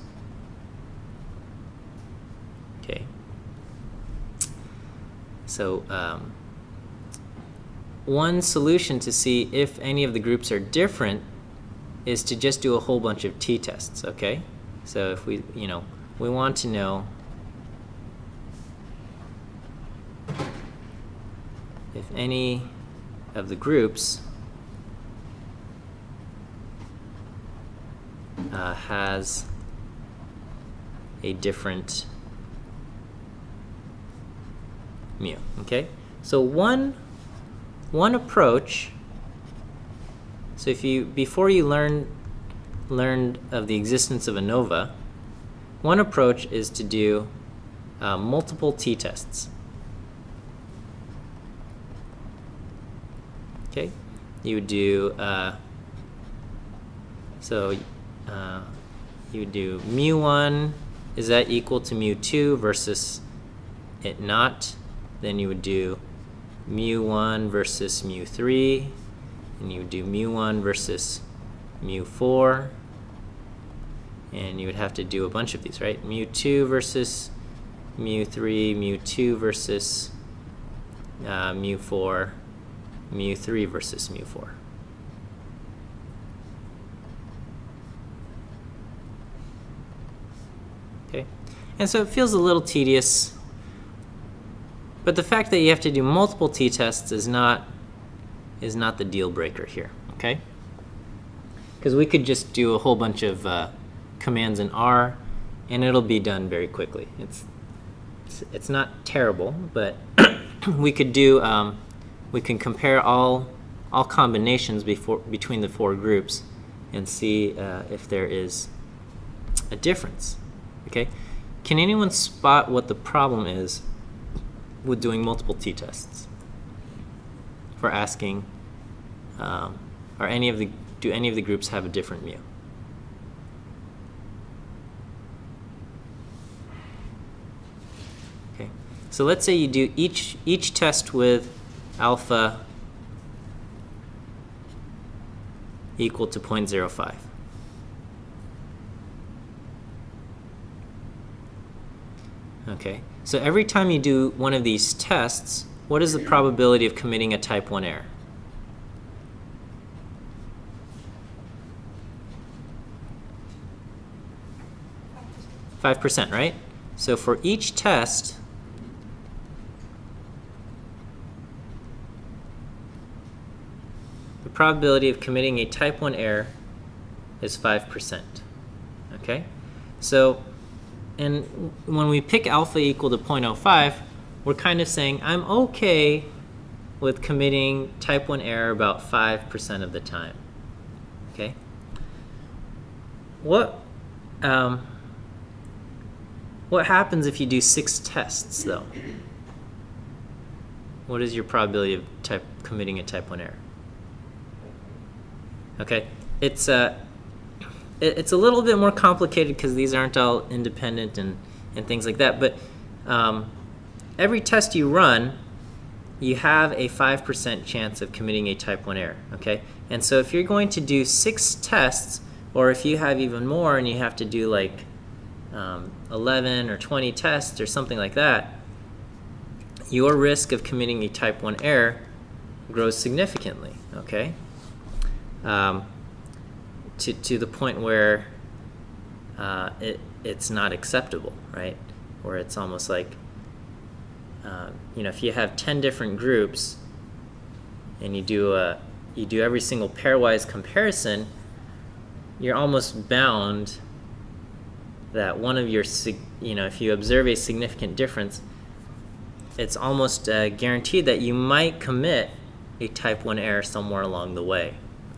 Okay. So one solution to see if any of the groups are different is to just do a whole bunch of t-tests. Okay. So if we, you know, we want to know if any of the groups has a different mu. Okay, so one approach. So if you before you learned of the existence of ANOVA, one approach is to do multiple t-tests. Okay, you would do you would do mu1, is that equal to mu2 versus it not? Then you would do mu1 versus mu3, and you would do mu1 versus mu4, and you would have to do a bunch of these, right? Mu2 versus mu3, mu2 versus mu4, mu3 versus mu4. Okay, and so it feels a little tedious, but the fact that you have to do multiple t-tests is not the deal breaker here. Okay, because we could just do a whole bunch of commands in R, and it'll be done very quickly. It's not terrible, but we could do we can compare all combinations between the 4 groups and see if there is a difference. Okay, can anyone spot what the problem is with doing multiple t-tests? For asking, do any of the groups have a different mu? Okay, so let's say you do each test with alpha equal to 0.05. Okay, so every time you do one of these tests, what is the probability of committing a type 1 error? 5%, right? So for each test, the probability of committing a type 1 error is 5%. Okay? So, and when we pick alpha equal to 0.05, we're kind of saying I'm okay with committing type 1 error about 5% of the time. Okay? What happens if you do 6 tests, though? What is your probability of committing a type 1 error? Okay, it's a little bit more complicated because these aren't all independent and things like that. But every test you run, you have a 5% chance of committing a type 1 error, okay? And so if you're going to do 6 tests, or if you have even more and you have to do like 11 or 20 tests or something like that, your risk of committing a type 1 error grows significantly, okay? To the point where it's not acceptable, right? Where it's almost like, you know, if you have 10 different groups and you do every single pairwise comparison, you're almost bound that one of your, you know, if you observe a significant difference, it's almost guaranteed that you might commit a type 1 error somewhere along the way,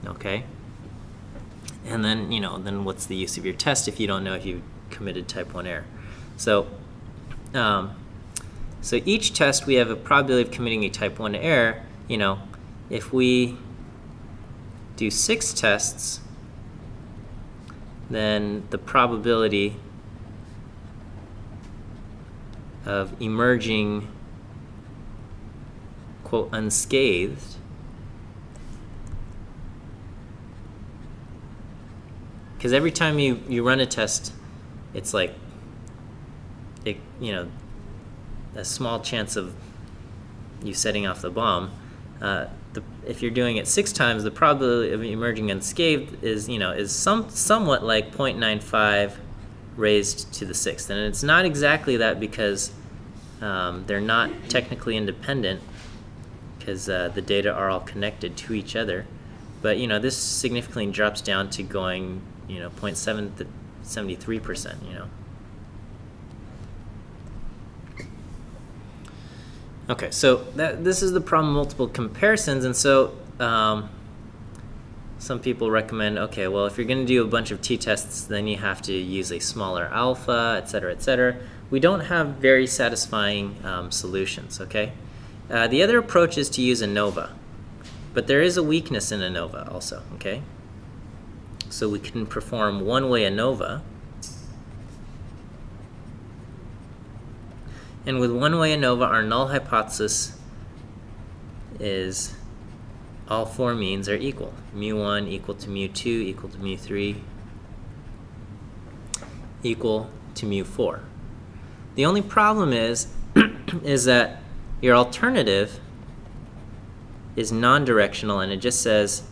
okay? And then, you know, then what's the use of your test if you don't know if you committed type 1 error? So, so each test we have a probability of committing a type 1 error. You know, if we do 6 tests, then the probability of emerging, quote, unscathed because every time you run a test, it's like, you know, a small chance of you setting off the bomb. If you're doing it 6 times, the probability of emerging unscathed is, you know, is somewhat like 0.95 raised to the 6th, and it's not exactly that because they're not technically independent, because the data are all connected to each other. But, you know, this significantly drops down to going, you know, 0.7 to 73%, you know. Okay, so this is the problem of multiple comparisons, and so some people recommend, okay, well, if you're going to do a bunch of t-tests, then you have to use a smaller alpha, et cetera, et cetera. We don't have very satisfying solutions, okay? The other approach is to use ANOVA, but there is a weakness in ANOVA also, okay? So we can perform one-way ANOVA, and with one-way ANOVA, our null hypothesis is all 4 means are equal. mu1 equal to mu2 equal to mu3 equal to mu4. The only problem is that your alternative is non-directional, and it just says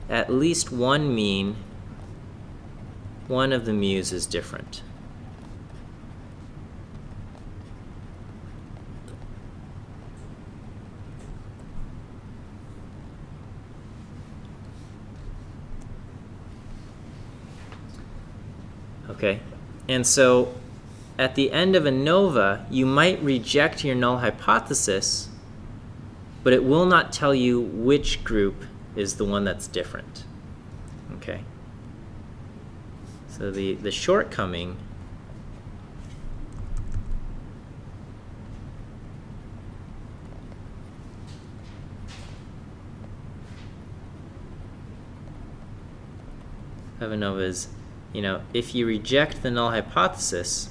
at least one mean, one of the mu's is different. Okay, and so at the end of ANOVA, you might reject your null hypothesis, but it will not tell you which group is the one that's different. Okay, so the shortcoming of ANOVA is, you know, if you reject the null hypothesis,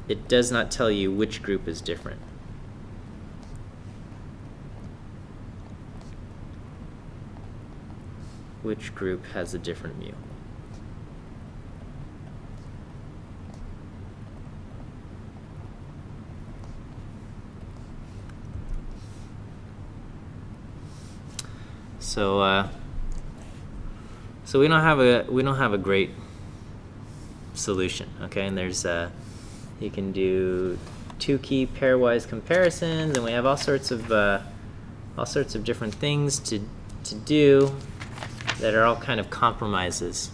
it does not tell you which group is different. Which group has a different mu. So we don't have a great solution, okay? And there's you can do 2-key pairwise comparisons, and we have all sorts of different things to do that are all kind of compromises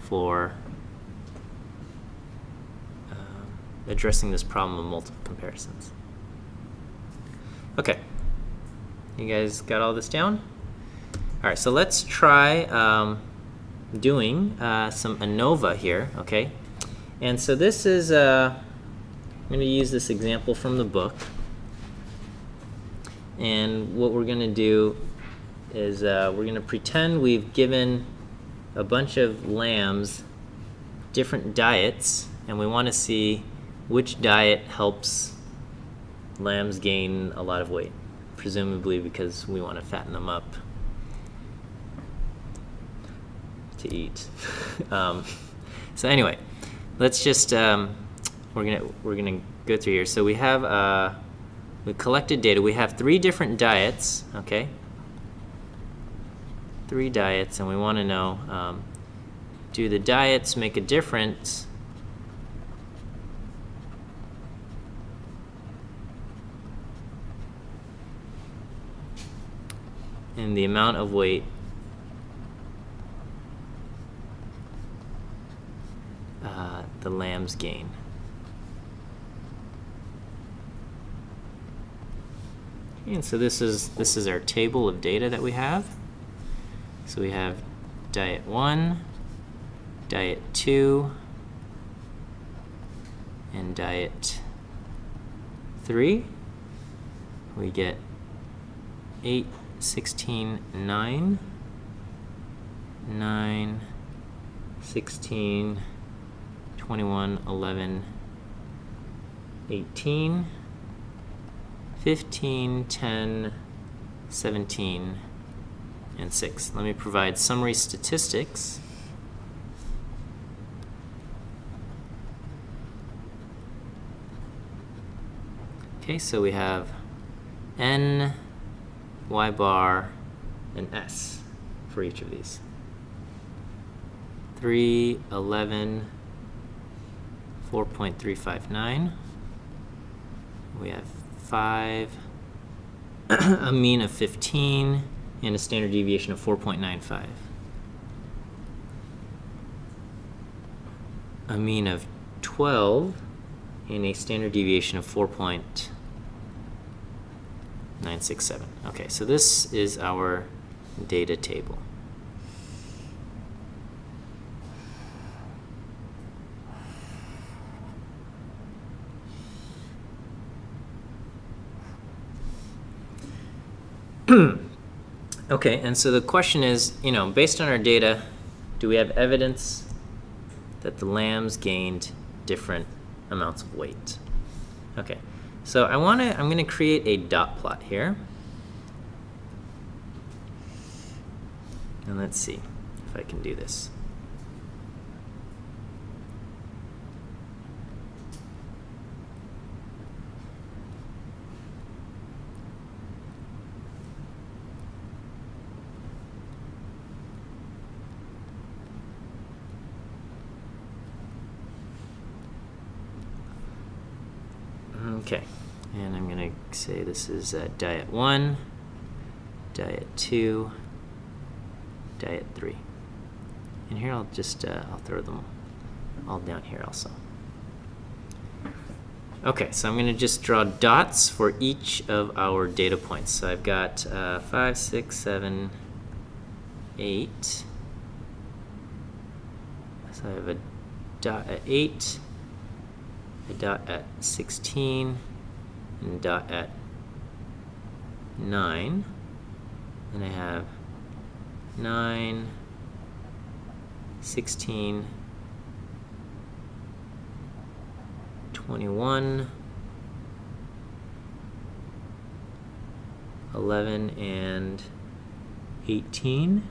for addressing this problem of multiple comparisons. Okay, you guys got all this down? All right, so let's try doing some ANOVA here, okay? And so this is, I'm going to use this example from the book. And what we're going to do is we're going to pretend we've given a bunch of lambs different diets, and we want to see which diet helps lambs gain a lot of weight, presumably because we want to fatten them up to eat. So anyway, let's just we're gonna go through here. So we have we collected data. We have 3 different diets. Okay, 3 diets, and we want to know, do the diets make a difference in the amount of weight the lambs gain? And so this is our table of data that we have. So we have diet 1, diet 2, and diet 3. We get 8, 16, 9, 9, 16, 21, 11, 18, 15, 10, 17, and 6. Let me provide summary statistics. Okay, so we have N, Y bar, and S for each of these. 3, 11, 4.359. We have 5, a mean of 15, and a standard deviation of 4.95. A mean of 12, and a standard deviation of 4.967. Okay, so this is our data table. Okay, and so the question is, based on our data, do we have evidence that the lambs gained different amounts of weight? Okay, so I'm going to create a dot plot here. And let's see if I can do this. Okay, and I'm going to say this is diet 1, diet 2, diet 3. And here I'll just I'll throw them all down here also. Okay, so I'm going to just draw dots for each of our data points. So I've got 5, 6, 7, 8. So I have a dot at 8. A dot at 16, and a dot at 9, and I have 9, 16, 21, 11, and 18,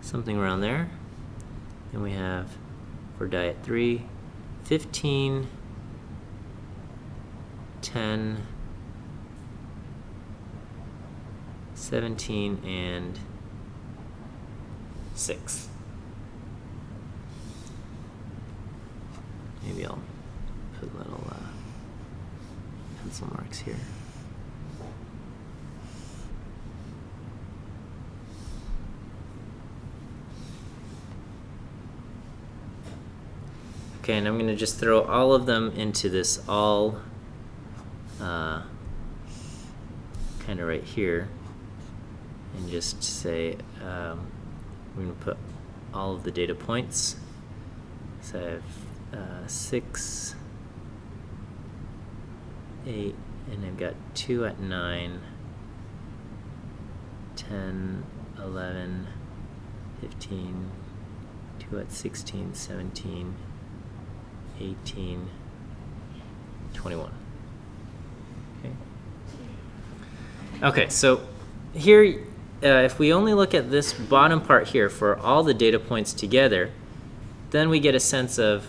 something around there. And we have, for diet 3, 15, 10, 17, and 6. Maybe I'll put little pencil marks here. Okay, and I'm going to just throw all of them into this all kind of right here, and just say we're going to put all of the data points. So I have 6, 8, and I've got 2 at 9, 10, 11, 15, 2 at 16, 17, 18, 21. Okay. Okay, so here, if we only look at this bottom part here for all the data points together, then we get a sense of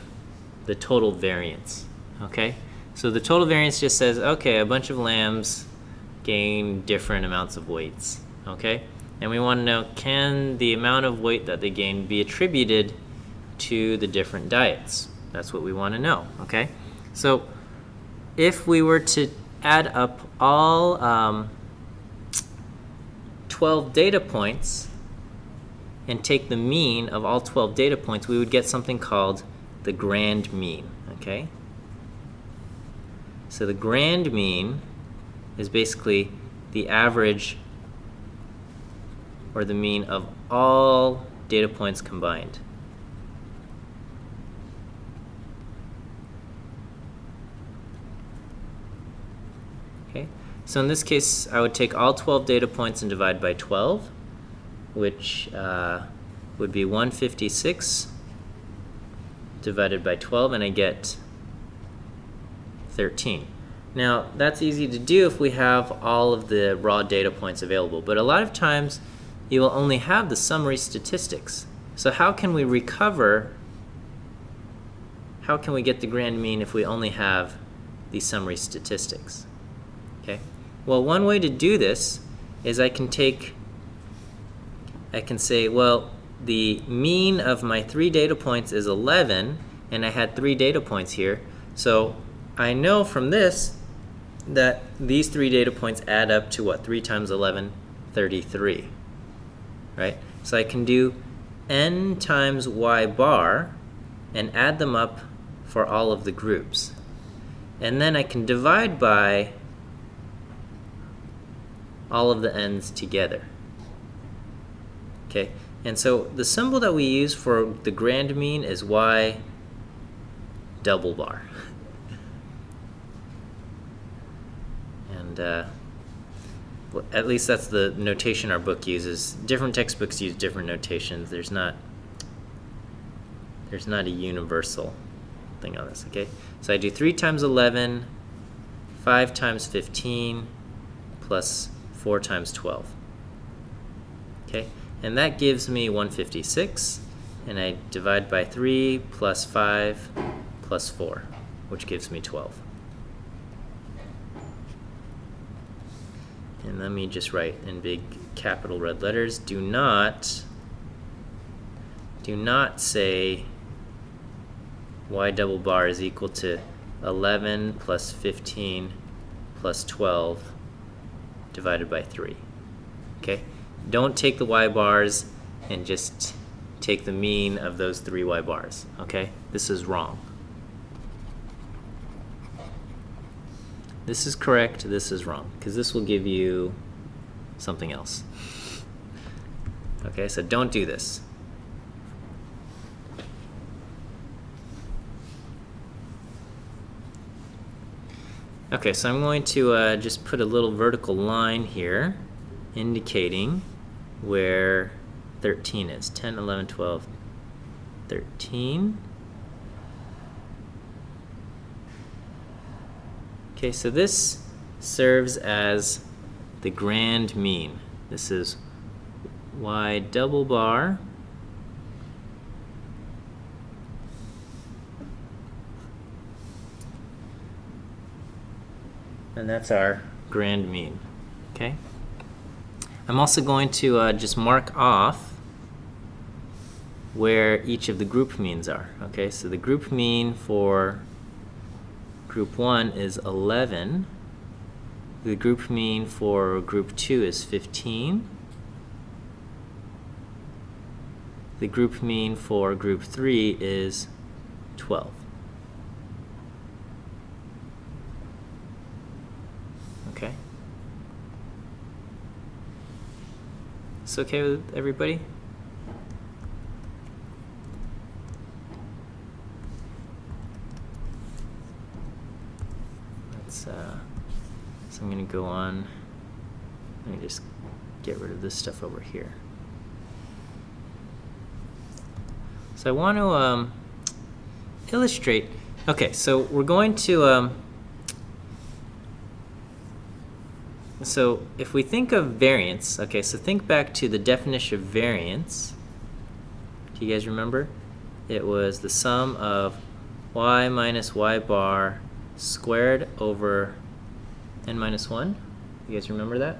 the total variance. Okay, so the total variance just says, okay, a bunch of lambs gain different amounts of weights. Okay, and we want to know, can the amount of weight that they gain be attributed to the different diets? That's what we want to know. Okay, so if we were to add up all 12 data points and take the mean of all 12 data points, we would get something called the grand mean. Okay, so the grand mean is basically the average or the mean of all data points combined. Okay, so in this case, I would take all 12 data points and divide by 12, which would be 156 divided by 12, and I get 13. Now, that's easy to do if we have all of the raw data points available, but a lot of times you will only have the summary statistics. So how can we recover, how can we get the grand mean if we only have the summary statistics? Okay, well, one way to do this is I can say, well, the mean of my 3 data points is 11, and I had 3 data points here, so I know from this that these 3 data points add up to what? 3 times 11, 33, right? So I can do n times y bar and add them up for all of the groups. And then I can divide by all of the n's together. Okay, and so the symbol that we use for the grand mean is y double bar. And at least that's the notation our book uses. Different textbooks use different notations. There's not a universal thing on this, okay? So I do 3 times 11, 5 times 15, plus 4 times 12. Okay, and that gives me 156, and I divide by 3 plus 5 plus 4, which gives me 12. And let me just write in big capital red letters, do not say y double bar is equal to 11 plus 15 plus 12 divided by 3. Okay? Don't take the y bars and just take the mean of those 3 y bars. Okay? This is wrong. This is correct, this is wrong, because this will give you something else. Okay, so don't do this. Okay, so I'm going to just put a little vertical line here indicating where 13 is. 10, 11, 12, 13. Okay, so this serves as the grand mean. This is y double bar and that's our grand mean. Okay, I'm also going to just mark off where each of the group means are. Okay, so the group mean for group 1 is 11. The group mean for group 2 is 15. The group mean for group 3 is 12. Okay? It's okay with everybody? So I'm going to go on. Let me just get rid of this stuff over here. So I want to illustrate. Okay, so we're going to, so if we think of variance, okay, so think back to the definition of variance. Do you guys remember? It was the sum of y minus y bar squared over n minus 1. You guys remember that?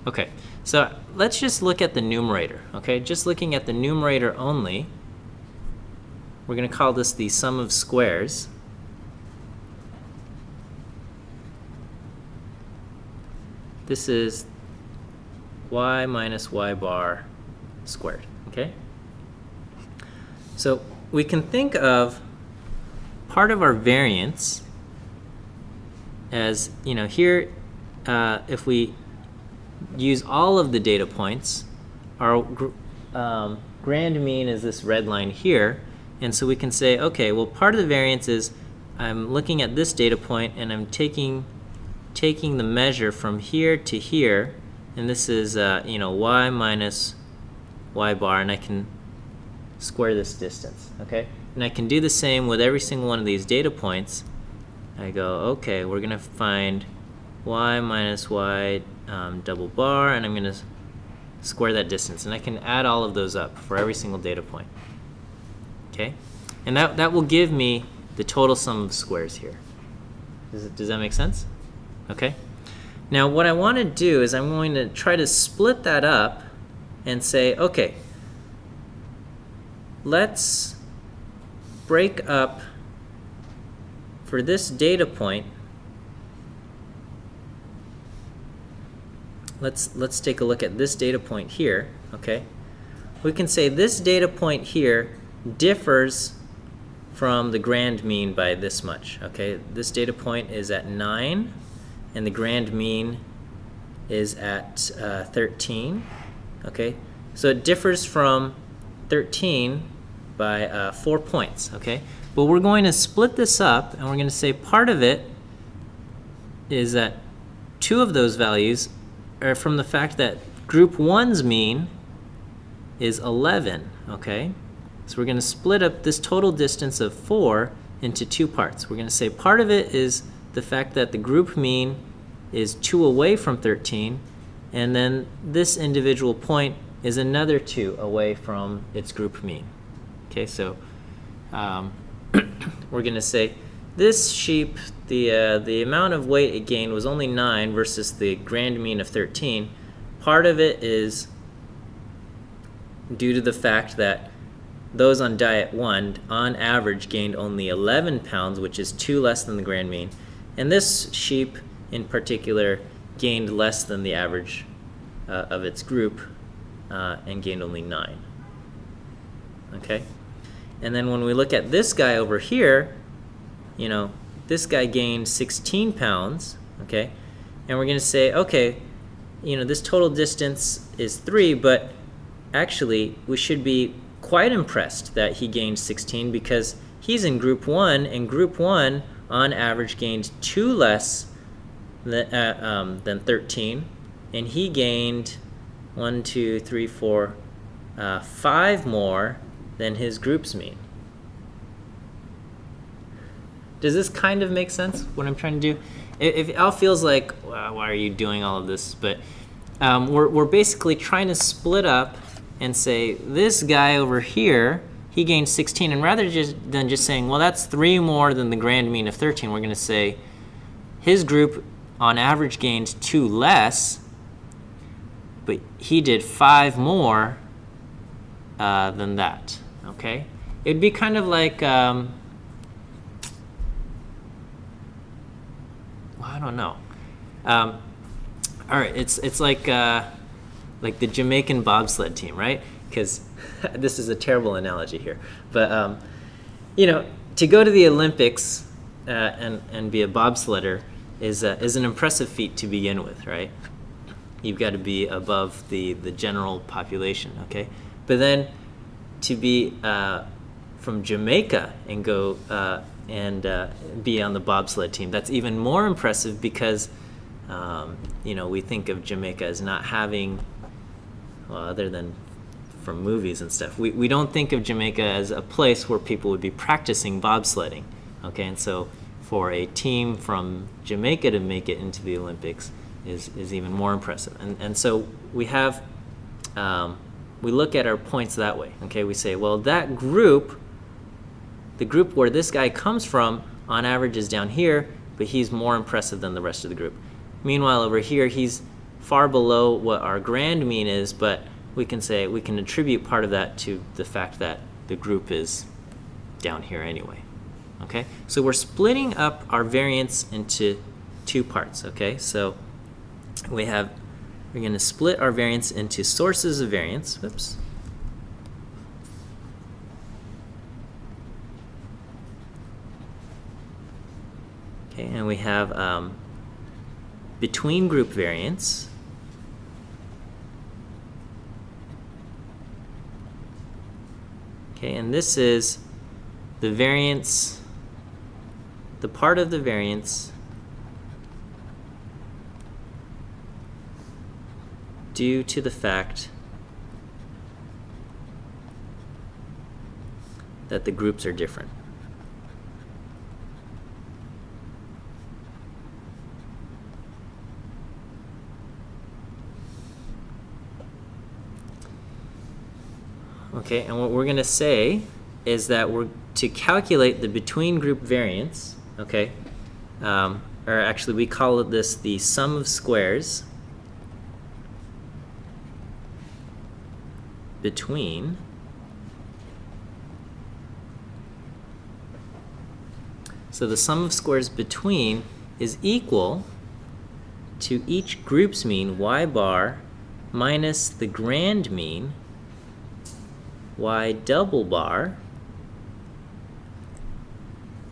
Okay, so let's just look at the numerator, okay? Just looking at the numerator only, we're going to call this the sum of squares. This is y minus y bar squared, okay? So we can think of part of our variance as, you know, here, if we use all of the data points, our grand mean is this red line here, and so we can say, okay, well, part of the variance is I'm looking at this data point and I'm taking the measure from here to here, and this is you know, y minus y bar, and I can square this distance, okay? And I can do the same with every single one of these data points. I go, okay, we're gonna find y minus y double bar, and I'm gonna square that distance, and I can add all of those up for every single data point, okay? And that will give me the total sum of squares here. Does that make sense? Okay. Now what I want to do is I'm going to try to split that up and say, okay, let's break up for this data point. Let's take a look at this data point here, okay? We can say this data point here differs from the grand mean by this much, okay? This data point is at 9, and the grand mean is at 13, okay? So it differs from 13 by 4 points, okay? But we're going to split this up, and we're going to say part of it is that 2 of those values are from the fact that group 1's mean is 11, okay? So we're going to split up this total distance of 4 into 2 parts. We're going to say part of it is the fact that the group mean is 2 away from 13, and then this individual point is another 2 away from its group mean. Okay, so we're going to say this sheep, the amount of weight it gained was only 9 versus the grand mean of 13. Part of it is due to the fact that those on diet 1 on average gained only 11 pounds, which is 2 less than the grand mean. And this sheep in particular gained less than the average of its group and gained only 9. Okay? And then when we look at this guy over here, you know, this guy gained 16 pounds, okay? And we're going to say, okay, you know, this total distance is 3, but actually we should be quite impressed that he gained 16 because he's in group 1, and group 1 on average gained 2 less than 13, and he gained 1, 2, 3, 4, 5 more than his group's mean. Does this kind of make sense, what I'm trying to do? If it all feels like, well, why are you doing all of this? But we're basically trying to split up and say, this guy over here, he gained 16, and rather than just saying, well, that's 3 more than the grand mean of 13, we're going to say his group on average gained 2 less, but he did 5 more than that, okay? It'd be kind of like, well, I don't know. All right, it's like the Jamaican bobsled team, right? Because this is a terrible analogy here, but you know, to go to the Olympics and be a bobsledder is an impressive feat to begin with, right? You've got to be above the general population, okay? But then to be from Jamaica and go and be on the bobsled team, that's even more impressive because you know, we think of Jamaica as not having, well, other than from movies and stuff, we don't think of Jamaica as a place where people would be practicing bobsledding. Okay, and so for a team from Jamaica to make it into the Olympics is even more impressive. And so we have, we look at our points that way. Okay, we say, well, that group, the group where this guy comes from, on average is down here, but he's more impressive than the rest of the group. Meanwhile, over here, he's far below what our grand mean is, but we can say, we can attribute part of that to the fact that the group is down here anyway. Okay, so we're splitting up our variance into two parts. Okay, so we're going to split our variance into sources of variance. Whoops. Okay, and we have between group variance. Okay, and this is the variance, the part of the variance due to the fact that the groups are different. Okay, and what we're going to say is that we're to calculate the between group variance, okay, or actually we call it this the sum of squares between so the sum of squares between is equal to each group's mean y bar minus the grand mean y double bar,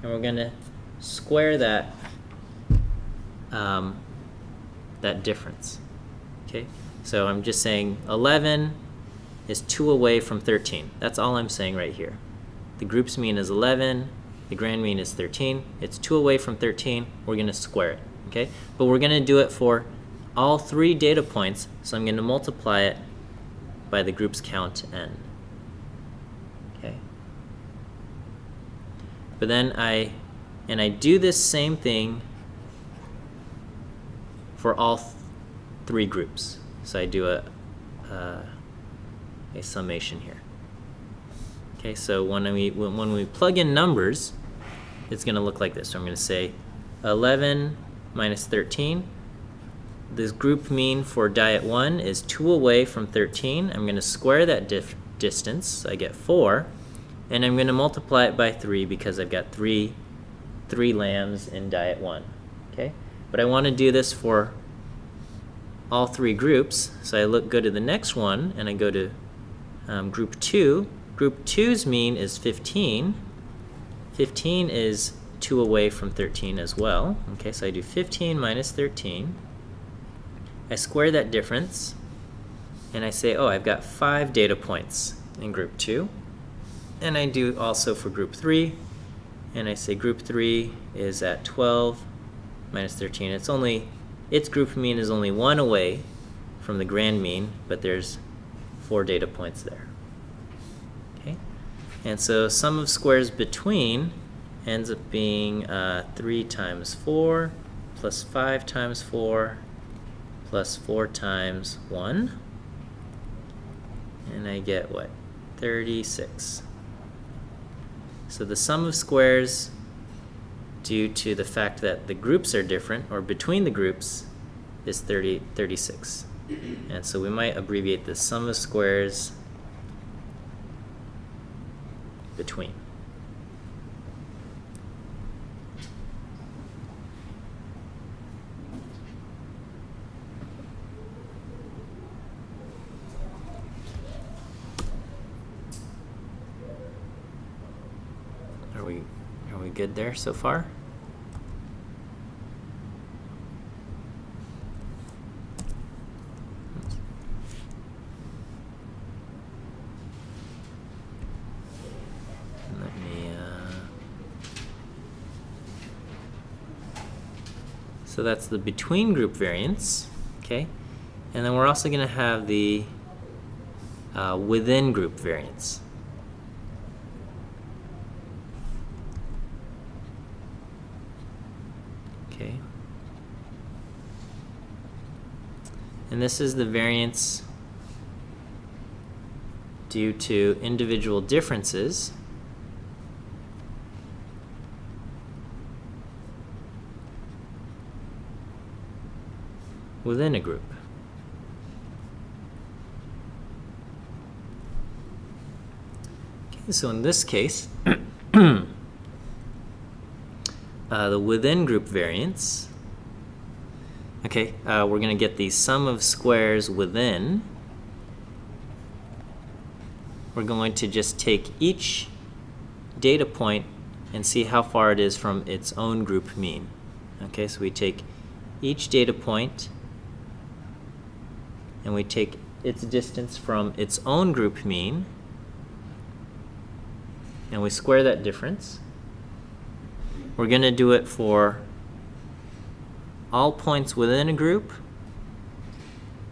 and we're going to square that that difference. Okay, so I'm just saying 11 is 2 away from 13. That's all I'm saying right here. The group's mean is 11, the grand mean is 13. It's 2 away from 13. We're going to square it. Okay, but we're going to do it for all 3 data points, so I'm going to multiply it by the group's count n. Okay, but then I do this same thing for all 3 groups. So I do a summation here. Okay, so when we plug in numbers, it's going to look like this. So I'm going to say 11 minus 13. This group mean for diet 1 is 2 away from 13. I'm going to square that distance. So I get 4. And I'm going to multiply it by 3 because I've got three lambs in diet 1. Okay, but I want to do this for all 3 groups. So I go to the next one and I go to group 2. Group 2's mean is 15. 15 is 2 away from 13 as well. Okay, so I do 15 minus 13. I square that difference, and I say, oh, I've got 5 data points in group 2. And I do also for group 3, and I say group 3 is at 12 minus 13. Its group mean is only 1 away from the grand mean, but there's 4 data points there. Okay, and so sum of squares between ends up being 3 times 4 plus 5 times 4 plus 4 times 1, and I get what? 36. So the sum of squares due to the fact that the groups are different, or between the groups, is 36. And so we might abbreviate the sum of squares between. Are we good there so far? Let me so that's the between group variance, okay? And then we're also going to have the within group variance. Okay. And this is the variance due to individual differences within a group. Okay, so in this case, the within group variance, okay, we're going to get the sum of squares within. We're going to just take each data point and see how far it is from its own group mean. Okay, so we take each data point and we take its distance from its own group mean and we square that difference. We're going to do it for all points within a group,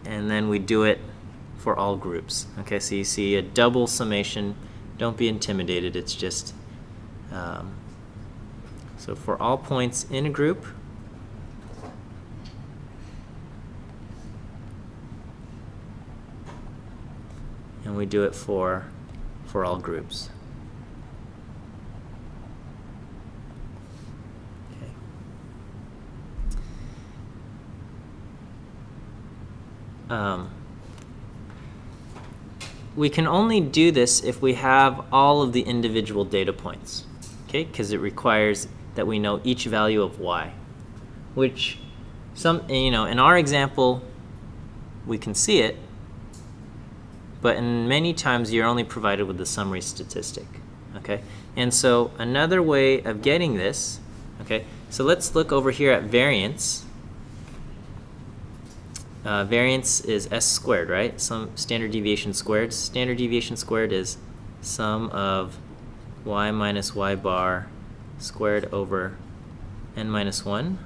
and then we do it for all groups. Okay, so you see a double summation. Don't be intimidated, it's just so for all points in a group, and we do it for all groups. We can only do this if we have all of the individual data points, okay? Because it requires that we know each value of y, which in our example we can see it, but in many times you're only provided with the summary statistic, okay? And so another way of getting this, okay? So let's look over here at variance. Variance is s squared, right? Some standard deviation squared. Standard deviation squared is sum of y minus y bar squared over n minus 1.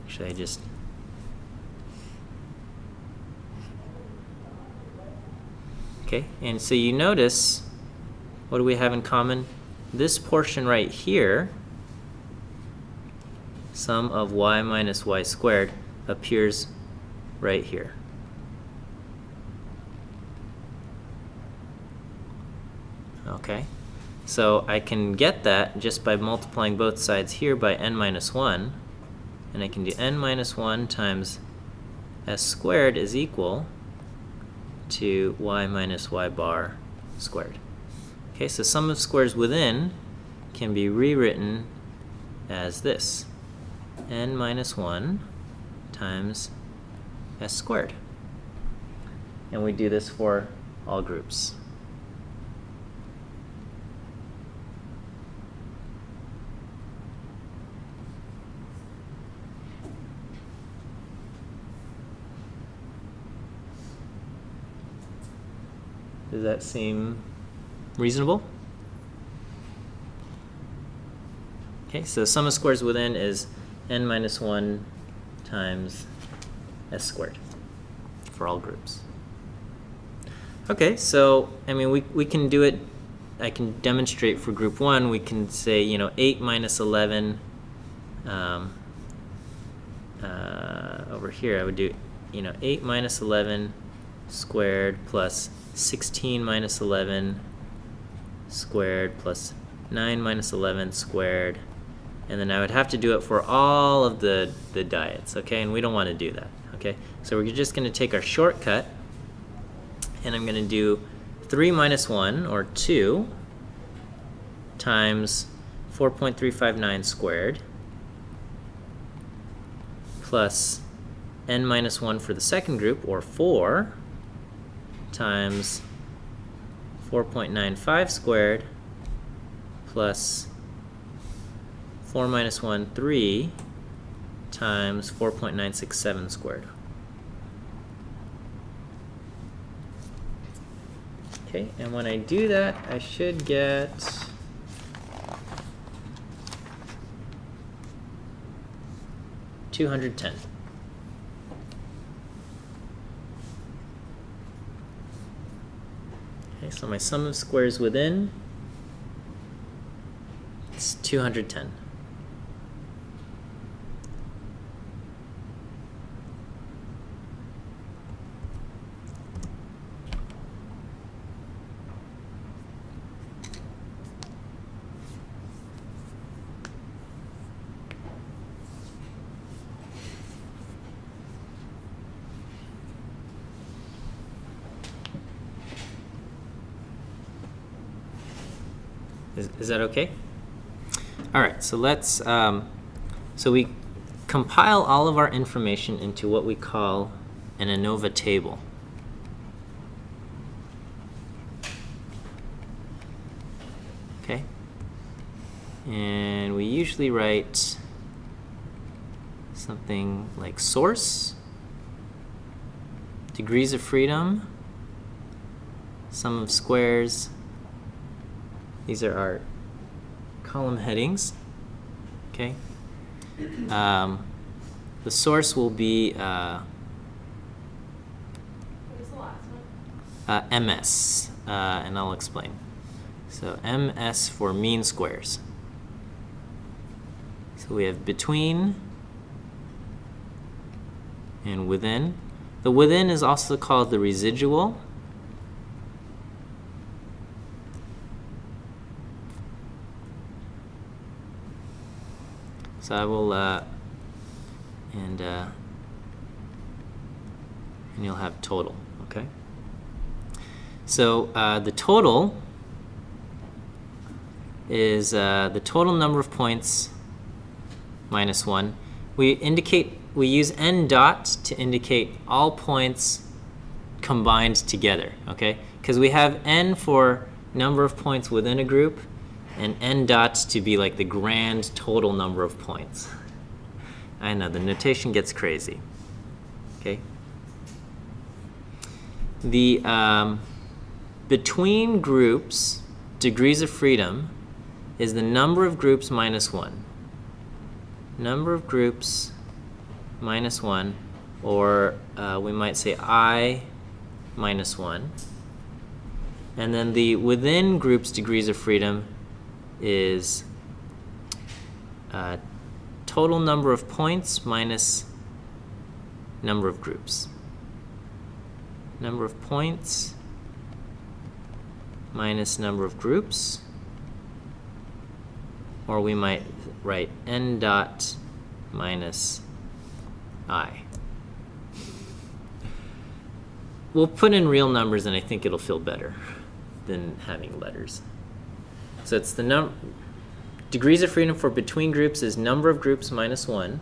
Should I just... Okay, and so you notice, what do we have in common? This portion right here, sum of y minus y squared, appears right here. Okay, so I can get that just by multiplying both sides here by n minus 1, and I can do n minus 1 times s squared is equal to y minus y bar squared. Okay, so sum of squares within can be rewritten as this: n minus 1 times s squared. And we do this for all groups. Does that seem reasonable? Okay, so sum of squares within is n minus 1 times s squared for all groups. Okay, so I mean we can do it. I can demonstrate for group 1. We can say 8 minus 11 over here. I would do 8 minus 11 squared plus 16 minus 11 squared plus 9 minus 11 squared. And then I would have to do it for all of the diets, okay? And we don't want to do that, okay? So we're just going to take our shortcut, and I'm going to do 3 minus 1, or 2, times 4.359 squared, plus n minus 1 for the second group, or 4, times 4.95 squared, plus 4 minus 1, 3, times 4.967 squared. Okay, and when I do that, I should get 210. Okay, so my sum of squares within It's 210. Is that okay? All right, so let's, so we compile all of our information into what we call an ANOVA table. Okay? And we usually write something like source, degrees of freedom, sum of squares. These are our column headings. Okay. The source will be What was the last one? MS, and I'll explain. So MS for mean squares. So we have between and within. The within is also called the residual. So I will, and you'll have total, okay? So the total is the total number of points minus 1. We use n dot to indicate all points combined together, okay? Because we have n for number of points within a group, and n dots to be like the grand total number of points. I know, the notation gets crazy. Okay? The between groups, degrees of freedom, is the number of groups minus 1. Number of groups minus 1, or we might say I minus 1. And then the within groups degrees of freedom is total number of points minus number of groups. Number of points minus number of groups, or we might write n dot minus I. We'll put in real numbers and I think it'll feel better than having letters. So it's the degrees of freedom for between groups is number of groups minus 1.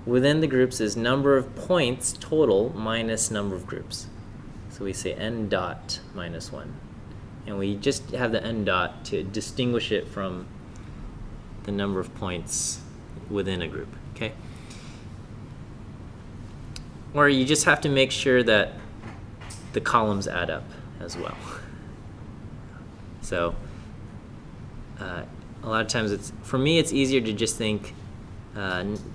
Within the groups is number of points total minus number of groups. So we say n dot minus 1. And we just have the n dot to distinguish it from the number of points within a group, okay? Or you just have to make sure that the columns add up as well. So a lot of times for me it's easier to just think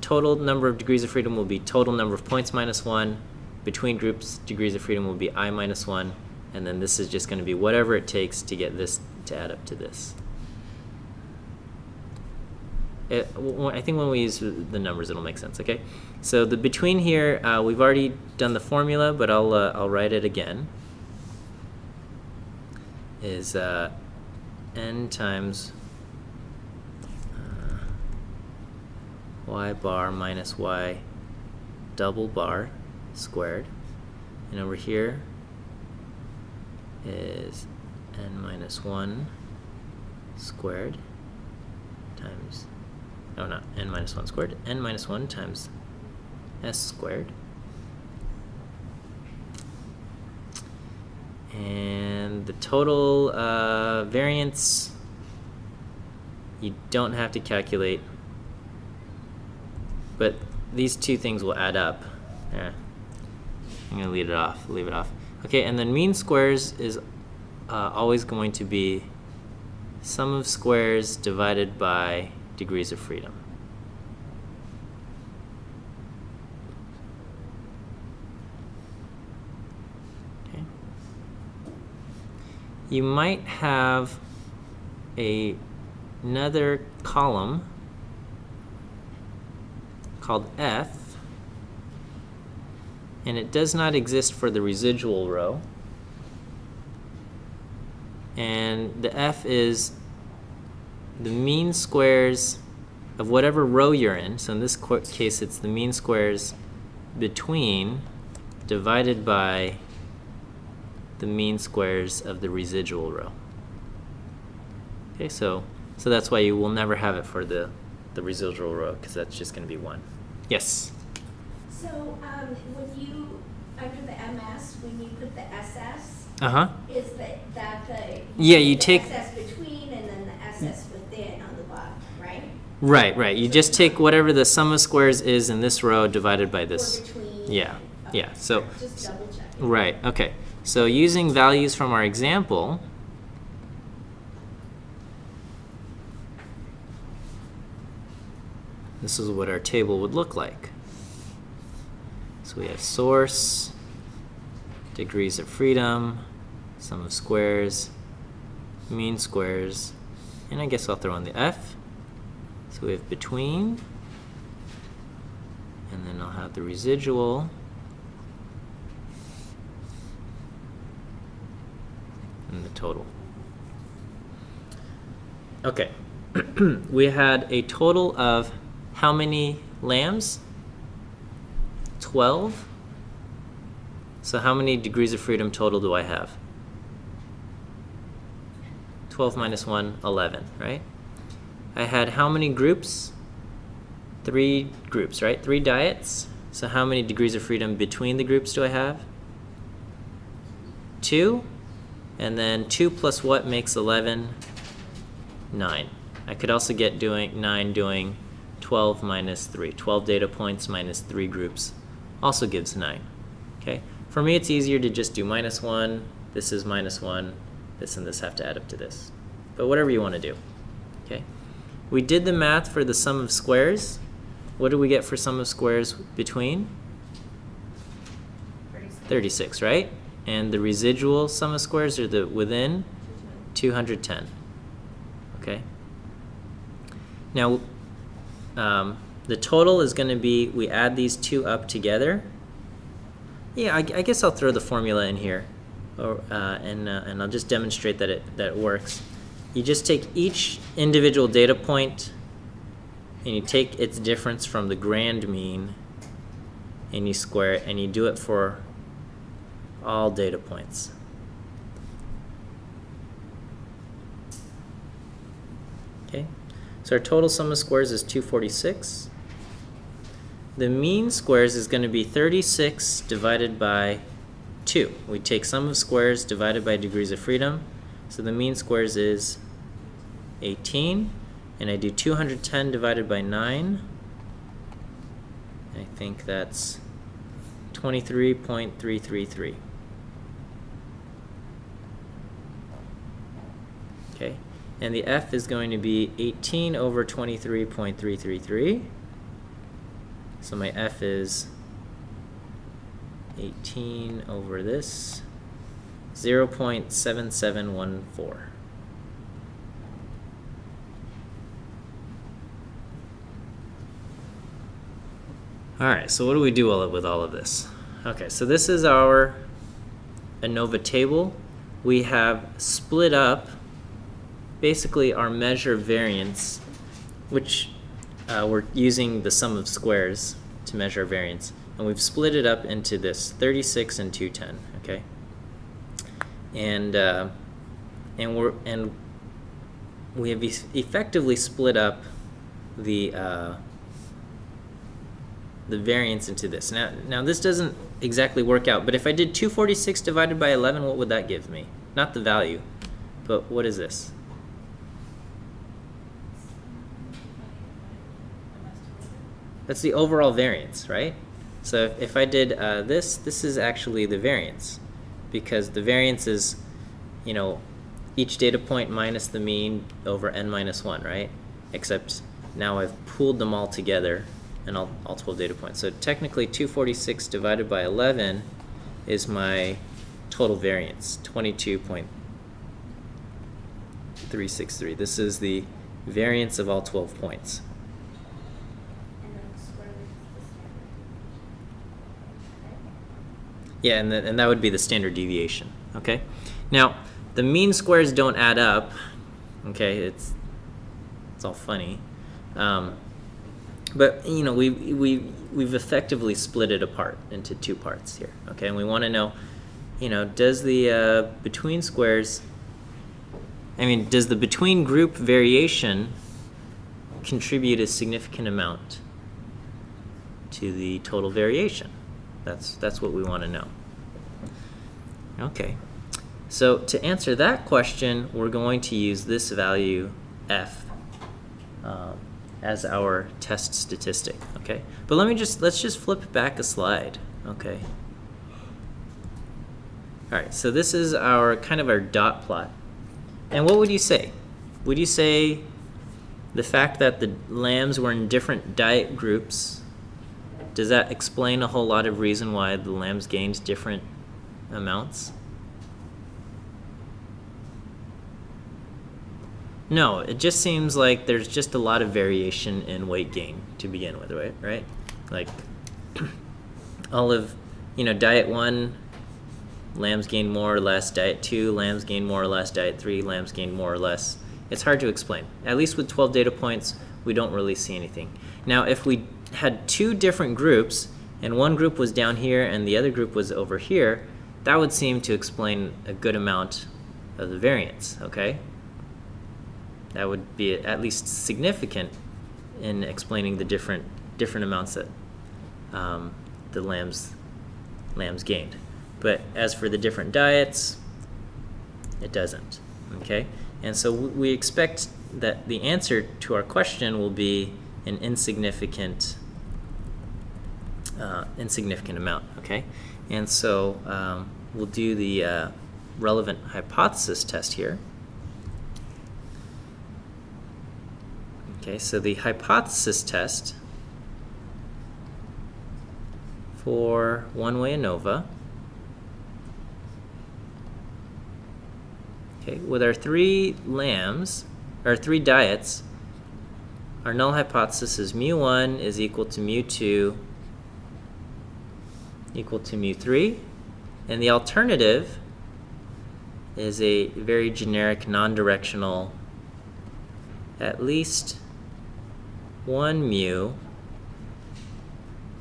total number of degrees of freedom will be total number of points minus 1, between groups degrees of freedom will be I minus 1, and then this is just going to be whatever it takes to get this to add up to this. I think when we use the numbers it'll make sense, okay? So the between here, we've already done the formula, but I'll write it again. Is n times y bar minus y double bar squared, and over here is n minus 1 squared times, oh not n minus 1 squared, n minus 1 times s squared, and the total variance you don't have to calculate, but these two things will add up. I'm going to leave it off. Okay, and then mean squares is always going to be sum of squares divided by degrees of freedom. Okay. You might have another column called F, and it does not exist for the residual row. And the F is the mean squares of whatever row you're in. So in this case, it's the mean squares between divided by the mean squares of the residual row. Okay, so that's why you will never have it for the residual row, because that's just going to be 1. Yes? So when you, under the MS, when you put the SS, Uh-huh. is that the... Yeah, you the take... SS between and then the SS within on the bottom, right? Right. You just take whatever the sum of squares is in this row divided by this. Or between... Yeah, okay. yeah. So... Just double checking. Right, okay. So using values from our example, this is what our table would look like. So we have source, degrees of freedom, sum of squares, mean squares, and I guess I'll throw in the F. So we have between, and then I'll have the residual, and the total. Okay, we had a total of how many lambs? 12. So how many degrees of freedom total do I have? 12 minus 1, 11, right? I had how many groups? 3 groups, right? 3 diets. So how many degrees of freedom between the groups do I have? 2. And then 2 plus what makes 11? 9. I could also get 9 doing 12 minus 3. 12 data points minus 3 groups also gives 9. Okay? For me, it's easier to just do minus 1. This is minus 1. This and this have to add up to this. But whatever you want to do. Okay? We did the math for the sum of squares. What do we get for sum of squares between? 36, right? And the residual sum of squares, or the within? 210. Okay? Now, the total is going to be, we add these two up together. Yeah, I guess I'll throw the formula in here, and I'll just demonstrate that it works. You just take each individual data point, and you take its difference from the grand mean, and you square it, and you do it for all data points. Okay, so our total sum of squares is 246. The mean squares is going to be 36 divided by 2. We take sum of squares divided by degrees of freedom. So the mean squares is 18. And I do 210 divided by 9. I think that's 23.333. Okay. And the F is going to be 18 over 23.333. So my F is 18 over this, 0.7714. All right, so what do we do with all of this? Okay, so this is our ANOVA table. We have split up basically our measure of variance, which we're using the sum of squares to measure variance, and we've split it up into this 36 and 210. Okay, and we have effectively split up the variance into this. Now this doesn't exactly work out, but if I did 246 divided by 11, what would that give me? Not the value, but what is this? That's the overall variance, right? So if I did this is actually the variance, because the variance is, you know, each data point minus the mean over n minus 1, right? Except now I've pooled them all together and all 12 data points. So technically 246 divided by 11 is my total variance, 22.333. 363. This is the variance of all 12 points. And then square root is the standard. Yeah, and that would be the standard deviation, okay? Now, the mean squares don't add up, okay? It's all funny. But, you know, we've effectively split it apart into two parts here, okay? And we want to know, you know, does the between squares, does the between group variation contribute a significant amount to the total variation? That's what we want to know. Okay. So to answer that question, we're going to use this value f as our test statistic. Okay. But let's just flip back a slide. Okay. All right. So this is our kind of our dot plot. And what would you say? Would you say the fact that the lambs were in different diet groups, does that explain a whole lot of reason why the lambs gained different amounts? No, it just seems like there's just a lot of variation in weight gain to begin with, right? Like all of, diet 1, lambs gain more or less, diet 2, lambs gain more or less, diet 3, lambs gain more or less. It's hard to explain. At least with 12 data points, we don't really see anything. Now, if we had two different groups, and one group was down here and the other group was over here, that would seem to explain a good amount of the variance, okay? That would be at least significant in explaining the different amounts that the lambs gained. But as for the different diets, it doesn't, okay? And so we expect that the answer to our question will be an insignificant amount, okay? And so we'll do the relevant hypothesis test here. Okay, so the hypothesis test for one-way ANOVA. Okay, with our 3 lambs, or 3 diets, our null hypothesis is mu1 is equal to mu2 equal to mu3, and the alternative is a very generic non-directional at least 1 mu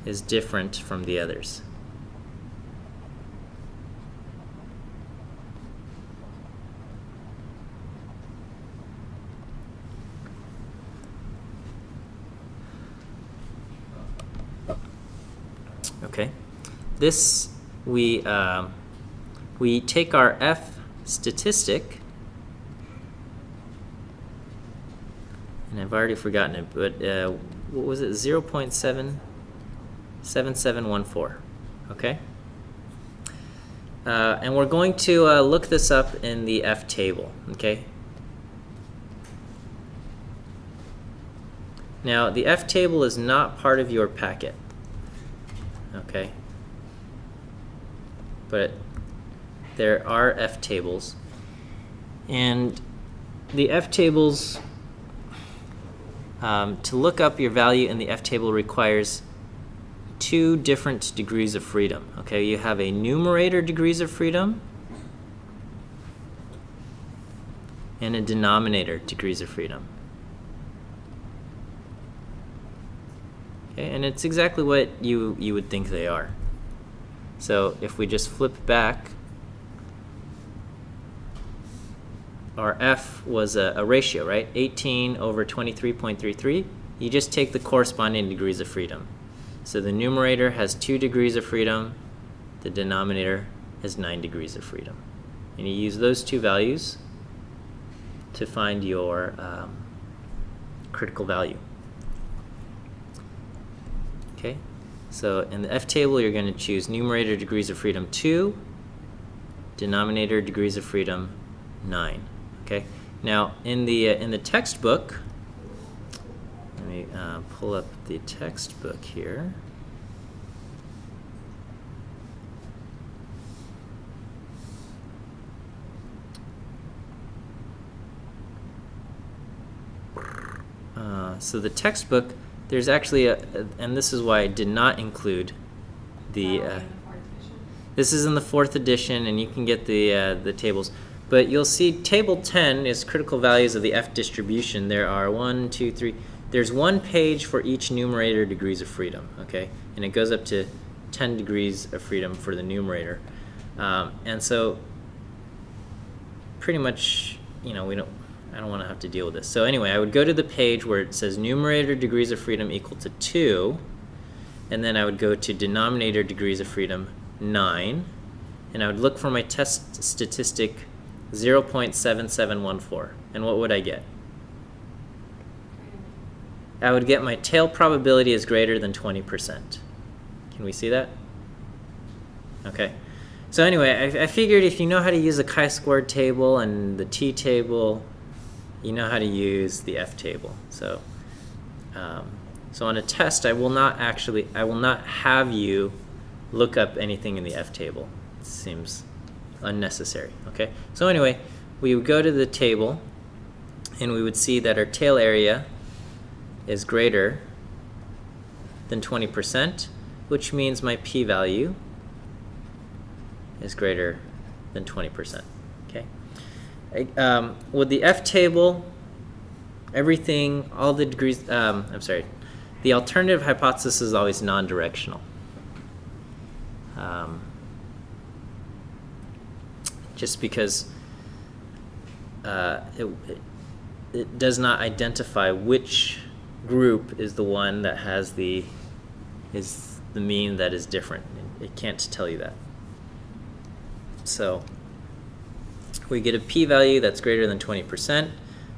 is different from the others. Okay, this we take our F statistic, and I've already forgotten it, but what was it? 0.77714. Okay, and we're going to look this up in the F table. Okay. Now the F table is not part of your packet. Okay, but there are F tables, and the F tables, to look up your value in the F table requires 2 different degrees of freedom. Okay, you have a numerator degrees of freedom and a denominator degrees of freedom. Okay, and it's exactly what you would think they are. So if we just flip back, our F was a ratio, right? 18 over 23.33. You just take the corresponding degrees of freedom. So the numerator has 2 degrees of freedom, the denominator has 9 degrees of freedom. And you use those 2 values to find your critical value. Okay, so in the F table, you're going to choose numerator degrees of freedom 2, denominator degrees of freedom 9. Okay, now in the textbook, let me pull up the textbook here. So the textbook, there's actually and this is why I did not include the. In the fourth edition. This is in the 4th edition, and you can get the tables. But you'll see table 10 is critical values of the F distribution. There are 1, 2, 3. There's one page for each numerator degrees of freedom, okay? And it goes up to 10 degrees of freedom for the numerator. And so pretty much, you know, I don't want to have to deal with this. So anyway, I would go to the page where it says numerator degrees of freedom equal to 2, and then I would go to denominator degrees of freedom 9, and I would look for my test statistic 0.7714. And what would I get? I would get my tail probability is greater than 20%. Can we see that? Okay. So anyway, I figured if you know how to use the chi-squared table and the t-table, you know how to use the f-table. So, so on a test, I will not have you look up anything in the f-table. It seems unnecessary. Okay. So anyway, we would go to the table, and we would see that our tail area is greater than 20%, which means my p-value is greater than 20%. Okay. With the f-table, everything, all the degrees, the alternative hypothesis is always non-directional. Just because it does not identify which group is the one that has the mean that is different. It can't tell you that. So we get a p-value that's greater than 20%.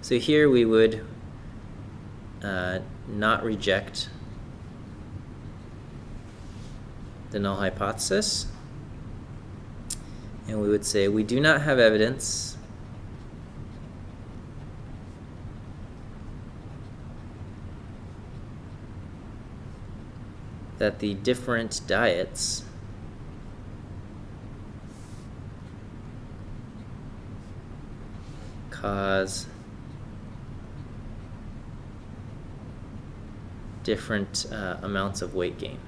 So here we would not reject the null hypothesis. And we would say we do not have evidence that the different diets cause different amounts of weight gain.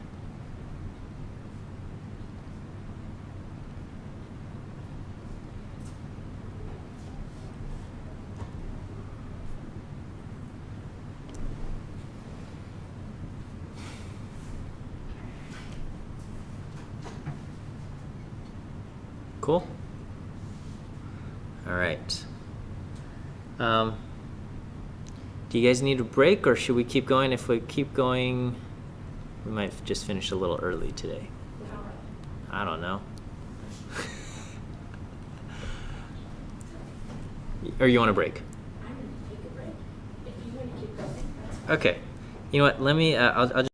Cool? All right. Do you guys need a break, or should we keep going? If we keep going, we might just finish a little early today. I don't know. Or you want a break? I'm going to take a break. If you want to keep going, that's fine. Okay. You know what? Let me, I'll just